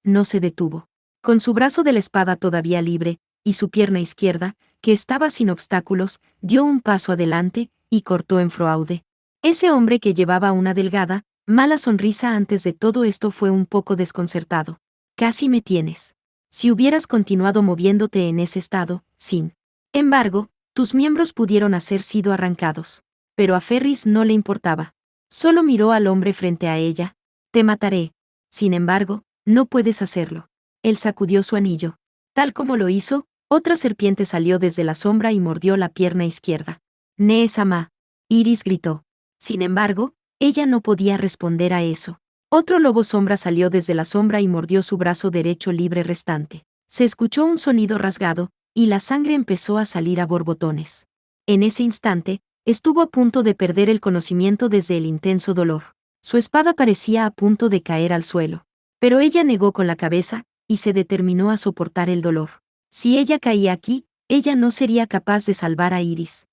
Speaker 2: no se detuvo. Con su brazo de la espada todavía libre, y su pierna izquierda, que estaba sin obstáculos, dio un paso adelante, y cortó en Froaude. Ese hombre que llevaba una delgada, mala sonrisa antes de todo esto fue un poco desconcertado. Casi me tienes. Si hubieras continuado moviéndote en ese estado, sin embargo, tus miembros pudieron haber sido arrancados. Pero a Ferris no le importaba. Solo miró al hombre frente a ella. Te mataré. Sin embargo, no puedes hacerlo. Él sacudió su anillo. Tal como lo hizo, otra serpiente salió desde la sombra y mordió la pierna izquierda. Nee-sama. Iris gritó. Sin embargo, ella no podía responder a eso. Otro lobo sombra salió desde la sombra y mordió su brazo derecho libre restante. Se escuchó un sonido rasgado, y la sangre empezó a salir a borbotones. En ese instante, estuvo a punto de perder el conocimiento desde el intenso dolor. Su espada parecía a punto de caer al suelo. Pero ella negó con la cabeza, y se determinó a soportar el dolor. Si ella caía aquí, ella no sería capaz de salvar a Iris.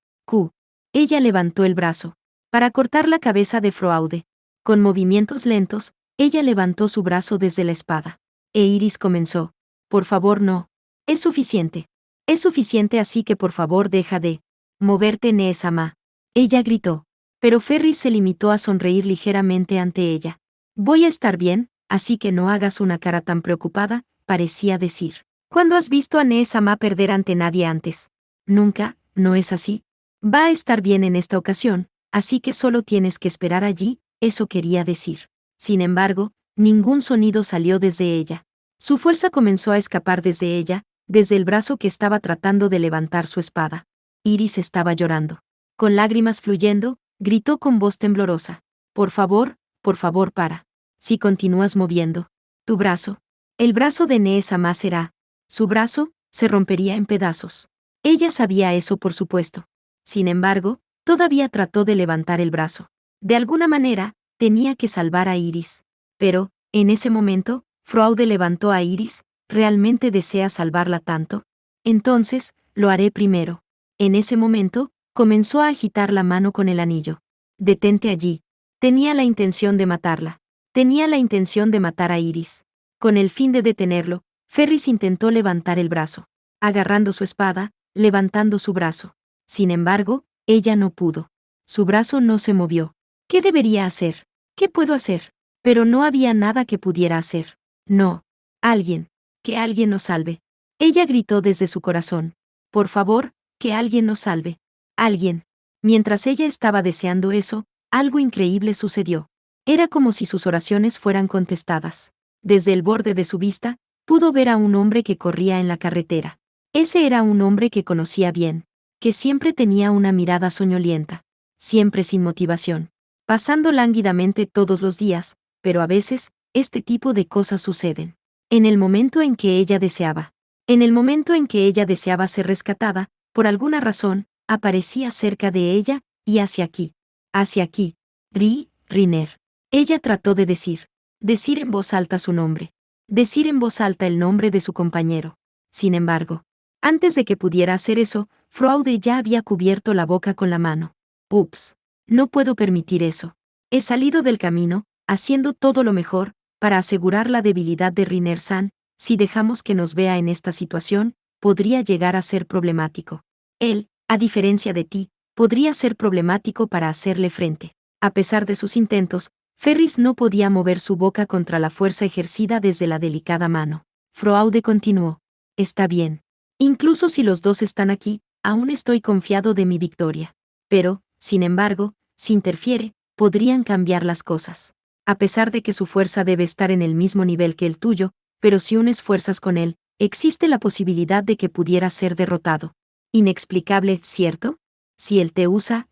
Speaker 2: Ella levantó el brazo para cortar la cabeza de Froaude. Con movimientos lentos, ella levantó su brazo desde la espada. E Iris comenzó. Por favor no. Es suficiente. Es suficiente así que por favor deja de moverte Nee-sama. Ella gritó. pero Ferris se limitó a sonreír ligeramente ante ella. Voy a estar bien, así que no hagas una cara tan preocupada, parecía decir. ¿Cuándo has visto a Nee-sama perder ante nadie antes? Nunca, ¿no es así? Va a estar bien en esta ocasión, así que solo tienes que esperar allí, eso quería decir. Sin embargo, ningún sonido salió desde ella. Su fuerza comenzó a escapar desde ella, desde el brazo que estaba tratando de levantar su espada. Iris estaba llorando. Con lágrimas fluyendo, gritó con voz temblorosa. Por favor, para. Si continúas moviendo tu brazo, el brazo de Nee-sama será. Su brazo se rompería en pedazos. Ella sabía eso por supuesto. Sin embargo, todavía trató de levantar el brazo. De alguna manera, tenía que salvar a Iris. Pero, en ese momento, Fraude levantó a Iris. ¿Realmente desea salvarla tanto? Entonces, lo haré primero. En ese momento, comenzó a agitar la mano con el anillo. Detente allí. Tenía la intención de matarla. Tenía la intención de matar a Iris. Con el fin de detenerlo, Ferris intentó levantar el brazo. Agarrando su espada, levantando su brazo. Sin embargo, ella no pudo. Su brazo no se movió. ¿Qué debería hacer? ¿Qué puedo hacer? Pero no había nada que pudiera hacer. No. Alguien. Que alguien nos salve. Ella gritó desde su corazón. Por favor, que alguien nos salve. Alguien. Mientras ella estaba deseando eso, algo increíble sucedió. Era como si sus oraciones fueran contestadas. Desde el borde de su vista, pudo ver a un hombre que corría en la carretera. Ese era un hombre que conocía bien, que siempre tenía una mirada soñolienta, siempre sin motivación, pasando lánguidamente todos los días, pero a veces, este tipo de cosas suceden. En el momento en que ella deseaba. En el momento en que ella deseaba ser rescatada, por alguna razón, aparecía cerca de ella, y hacia aquí. Hacia aquí. Riner. Ella trató de decir en voz alta su nombre. Decir en voz alta el nombre de su compañero. Sin embargo, antes de que pudiera hacer eso, Fraude ya había cubierto la boca con la mano. Ups. No puedo permitir eso. He salido del camino, haciendo todo lo mejor, para asegurar la debilidad de Riner-san. Si dejamos que nos vea en esta situación, podría llegar a ser problemático. Él, a diferencia de ti, podría ser problemático para hacerle frente. A pesar de sus intentos, Ferris no podía mover su boca contra la fuerza ejercida desde la delicada mano. Fraude continuó. Está bien. Incluso si los dos están aquí, aún estoy confiado de mi victoria. Pero, sin embargo, si interfiere, podrían cambiar las cosas. A pesar de que su fuerza debe estar en el mismo nivel que el tuyo, pero si unes fuerzas con él, existe la posibilidad de que pudiera ser derrotado. Inexplicable, ¿cierto? Si él te usa,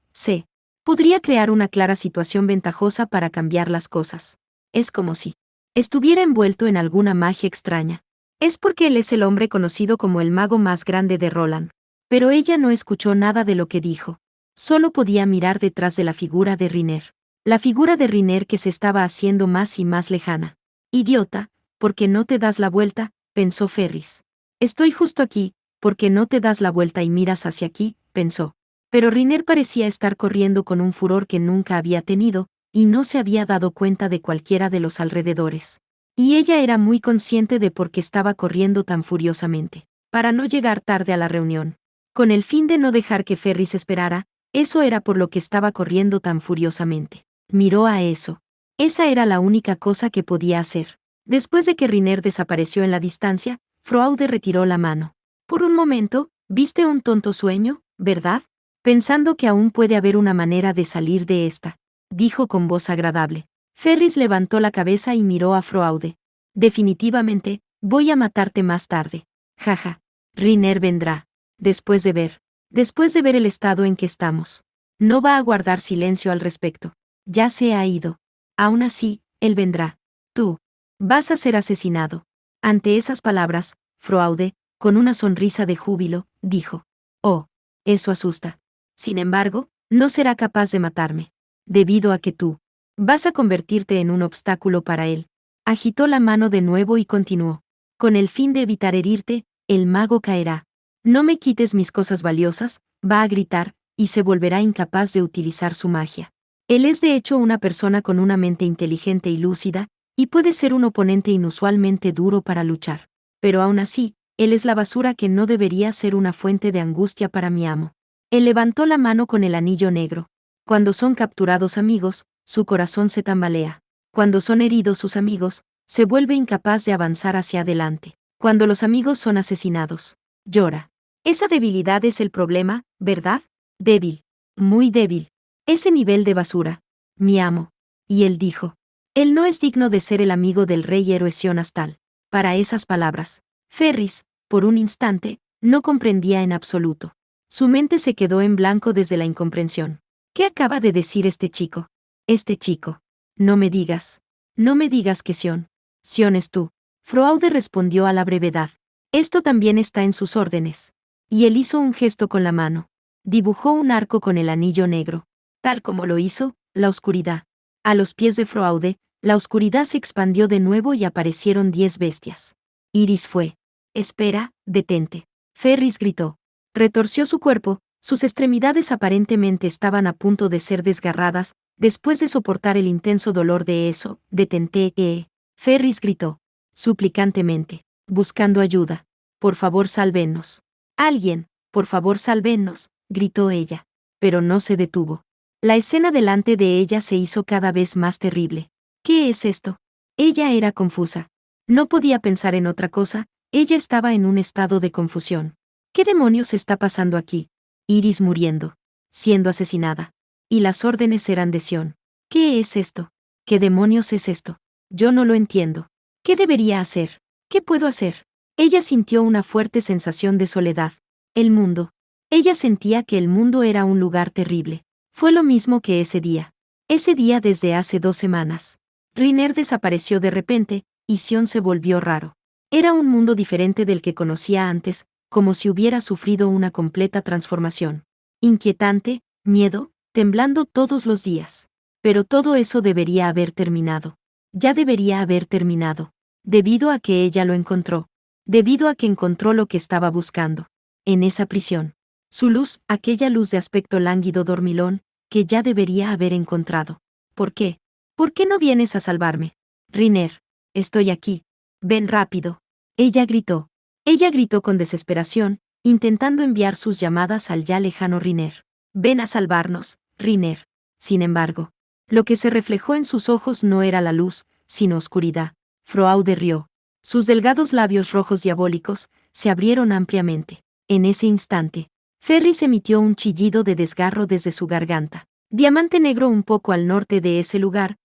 Speaker 2: podría crear una clara situación ventajosa para cambiar las cosas. Es como si estuviera envuelto en alguna magia extraña. Es porque él es el hombre conocido como el mago más grande de Roland. Pero ella no escuchó nada de lo que dijo. Solo podía mirar detrás de la figura de Riner. La figura de Riner que se estaba haciendo más y más lejana. Idiota, ¿por qué no te das la vuelta?, pensó Ferris. Estoy justo aquí, ¿por qué no te das la vuelta y miras hacia aquí?, pensó. Pero Riner parecía estar corriendo con un furor que nunca había tenido, y no se había dado cuenta de cualquiera de los alrededores. Y ella era muy consciente de por qué estaba corriendo tan furiosamente. Para no llegar tarde a la reunión. Con el fin de no dejar que Ferris esperara, eso era por lo que estaba corriendo tan furiosamente. Miró a eso. Esa era la única cosa que podía hacer. Después de que Riner desapareció en la distancia, Fraude retiró la mano. Por un momento, viste un tonto sueño, ¿verdad? Pensando que aún puede haber una manera de salir de esta, dijo con voz agradable. Ferris levantó la cabeza y miró a Fraude. Definitivamente, voy a matarte más tarde. Jaja. Riner vendrá. Después de ver el estado en que estamos. No va a guardar silencio al respecto. Ya se ha ido. Aún así, él vendrá. Tú vas a ser asesinado. Ante esas palabras, Fraude, con una sonrisa de júbilo, dijo: Oh, eso asusta. Sin embargo, no será capaz de matarme. Debido a que tú vas a convertirte en un obstáculo para él. Agitó la mano de nuevo y continuó. Con el fin de evitar herirte, el mago caerá. No me quites mis cosas valiosas, va a gritar, y se volverá incapaz de utilizar su magia. Él es de hecho una persona con una mente inteligente y lúcida, y puede ser un oponente inusualmente duro para luchar. Pero aún así, él es la basura que no debería ser una fuente de angustia para mi amo. Él levantó la mano con el anillo negro. Cuando son capturados amigos, su corazón se tambalea. Cuando son heridos sus amigos, se vuelve incapaz de avanzar hacia adelante. Cuando los amigos son asesinados, llora. Esa debilidad es el problema, ¿verdad? Débil. Muy débil. Ese nivel de basura. Mi amo. Y él dijo. Él no es digno de ser el amigo del rey héroe Sion Astal. Para esas palabras, Ferris, por un instante, no comprendía en absoluto. Su mente se quedó en blanco desde la incomprensión. ¿Qué acaba de decir este chico? Este chico. No me digas. No me digas que Sion. Sion es tú. Froaude respondió a la brevedad. Esto también está en sus órdenes. Y él hizo un gesto con la mano. Dibujó un arco con el anillo negro. Tal como lo hizo, la oscuridad. A los pies de Froaude, la oscuridad se expandió de nuevo y aparecieron 10 bestias. Iris fue. Espera, detente. Ferris gritó. Retorció su cuerpo, sus extremidades aparentemente estaban a punto de ser desgarradas, después de soportar el intenso dolor de eso. Detente, Ferris gritó. Suplicantemente. Buscando ayuda. Por favor, sálvenos. Alguien, por favor, sálvenos, gritó ella. Pero no se detuvo. La escena delante de ella se hizo cada vez más terrible. ¿Qué es esto? Ella era confusa. No podía pensar en otra cosa, ella estaba en un estado de confusión. ¿Qué demonios está pasando aquí? Iris muriendo. Siendo asesinada. Y las órdenes eran de Sion. ¿Qué es esto? ¿Qué demonios es esto? Yo no lo entiendo. ¿Qué debería hacer? ¿Qué puedo hacer? Ella sintió una fuerte sensación de soledad. El mundo. Ella sentía que el mundo era un lugar terrible. Fue lo mismo que ese día. Ese día desde hace 2 semanas. Riner desapareció de repente, y Sion se volvió raro. Era un mundo diferente del que conocía antes, como si hubiera sufrido una completa transformación. Inquietante, miedo, temblando todos los días. Pero todo eso debería haber terminado. Ya debería haber terminado. Debido a que ella lo encontró. Debido a que encontró lo que estaba buscando. En esa prisión. Su luz, aquella luz de aspecto lánguido dormilón, que ya debería haber encontrado. ¿Por qué? ¿Por qué no vienes a salvarme? Riner. Estoy aquí. Ven rápido. Ella gritó. Ella gritó con desesperación, intentando enviar sus llamadas al ya lejano Riner. Ven a salvarnos, Riner. Sin embargo, lo que se reflejó en sus ojos no era la luz, sino oscuridad. Froaude rió. Sus delgados labios rojos diabólicos se abrieron ampliamente. En ese instante, Ferris emitió un chillido de desgarro desde su garganta. Diamante negro un poco al norte de ese lugar.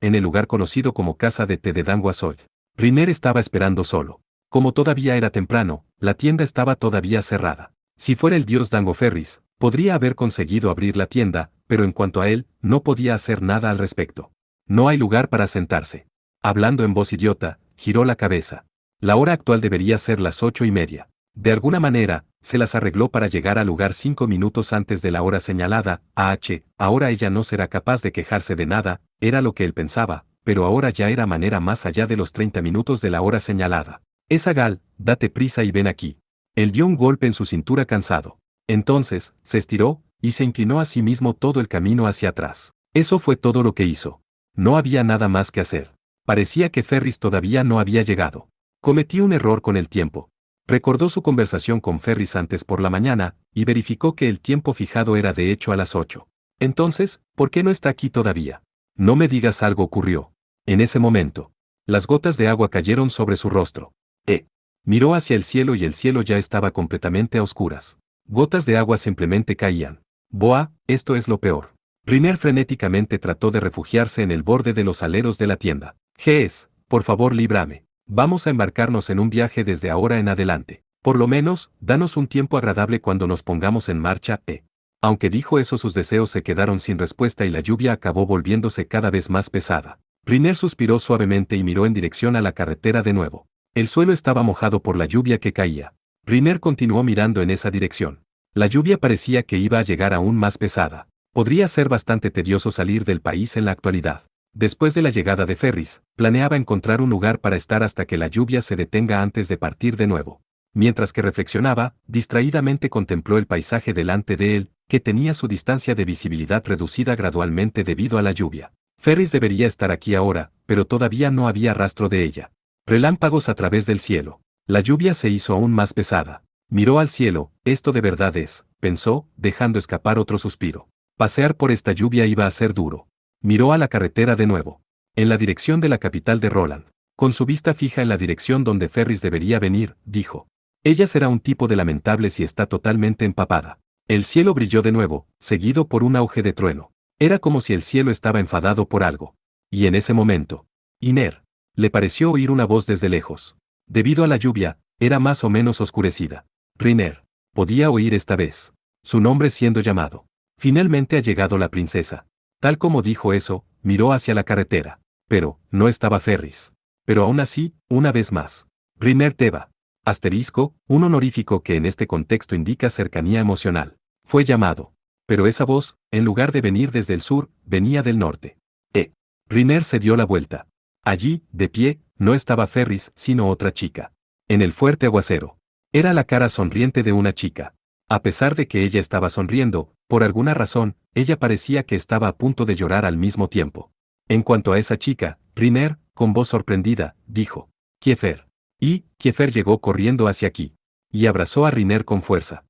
Speaker 1: En el lugar conocido como Casa de Té de Danguasoy. Riner estaba esperando solo. Como todavía era temprano, la tienda estaba todavía cerrada. Si fuera el dios Dango Ferris, podría haber conseguido abrir la tienda, pero en cuanto a él, no podía hacer nada al respecto. No hay lugar para sentarse. Hablando en voz idiota, giró la cabeza. La hora actual debería ser las 8:30. De alguna manera, se las arregló para llegar al lugar 5 minutos antes de la hora señalada. Ahora ella no será capaz de quejarse de nada, era lo que él pensaba, pero ahora ya era manera más allá de los 30 minutos de la hora señalada. Gal, date prisa y ven aquí. Él dio un golpe en su cintura cansado. Entonces, se estiró, y se inclinó a sí mismo todo el camino hacia atrás. Eso fue todo lo que hizo. No había nada más que hacer. Parecía que Ferris todavía no había llegado. Cometí un error con el tiempo. Recordó su conversación con Ferris antes por la mañana, y verificó que el tiempo fijado era de hecho a las 8. Entonces, ¿por qué no está aquí todavía? No me digas algo ocurrió. En ese momento, las gotas de agua cayeron sobre su rostro. Miró hacia el cielo y el cielo ya estaba completamente a oscuras. Gotas de agua simplemente caían. Boa, esto es lo peor. Riner frenéticamente trató de refugiarse en el borde de los aleros de la tienda. Gees, por favor líbrame. Vamos a embarcarnos en un viaje desde ahora en adelante. Por lo menos, danos un tiempo agradable cuando nos pongamos en marcha, Aunque dijo eso, sus deseos se quedaron sin respuesta y la lluvia acabó volviéndose cada vez más pesada. Riner suspiró suavemente y miró en dirección a la carretera de nuevo. El suelo estaba mojado por la lluvia que caía. Riner continuó mirando en esa dirección. La lluvia parecía que iba a llegar aún más pesada. Podría ser bastante tedioso salir del país en la actualidad. Después de la llegada de Ferris, planeaba encontrar un lugar para estar hasta que la lluvia se detenga antes de partir de nuevo. Mientras que reflexionaba, distraídamente contempló el paisaje delante de él, que tenía su distancia de visibilidad reducida gradualmente debido a la lluvia. Ferris debería estar aquí ahora, pero todavía no había rastro de ella. Relámpagos a través del cielo. La lluvia se hizo aún más pesada. Miró al cielo, esto de verdad es, pensó, dejando escapar otro suspiro. Pasear por esta lluvia iba a ser duro. Miró a la carretera de nuevo. En la dirección de la capital de Roland. Con su vista fija en la dirección donde Ferris debería venir, dijo. Ella será un tipo de lamentable si está totalmente empapada. El cielo brilló de nuevo, seguido por un auge de trueno. Era como si el cielo estaba enfadado por algo. Y en ese momento, Iner, le pareció oír una voz desde lejos. Debido a la lluvia, era más o menos oscurecida. Riner, podía oír esta vez. Su nombre siendo llamado. Finalmente ha llegado la princesa. Tal como dijo eso, miró hacia la carretera. Pero, no estaba Ferris. Pero aún así, una vez más. Riner Teva. Asterisco, un honorífico que en este contexto indica cercanía emocional. Fue llamado. Pero esa voz, en lugar de venir desde el sur, venía del norte. Riner se dio la vuelta. Allí, de pie, no estaba Ferris, sino otra chica. En el fuerte aguacero. Era la cara sonriente de una chica. A pesar de que ella estaba sonriendo, por alguna razón, ella parecía que estaba a punto de llorar al mismo tiempo. En cuanto a esa chica, Riner, con voz sorprendida, dijo, Kiefer. Y, Kiefer llegó corriendo hacia aquí. Y abrazó a Riner con fuerza.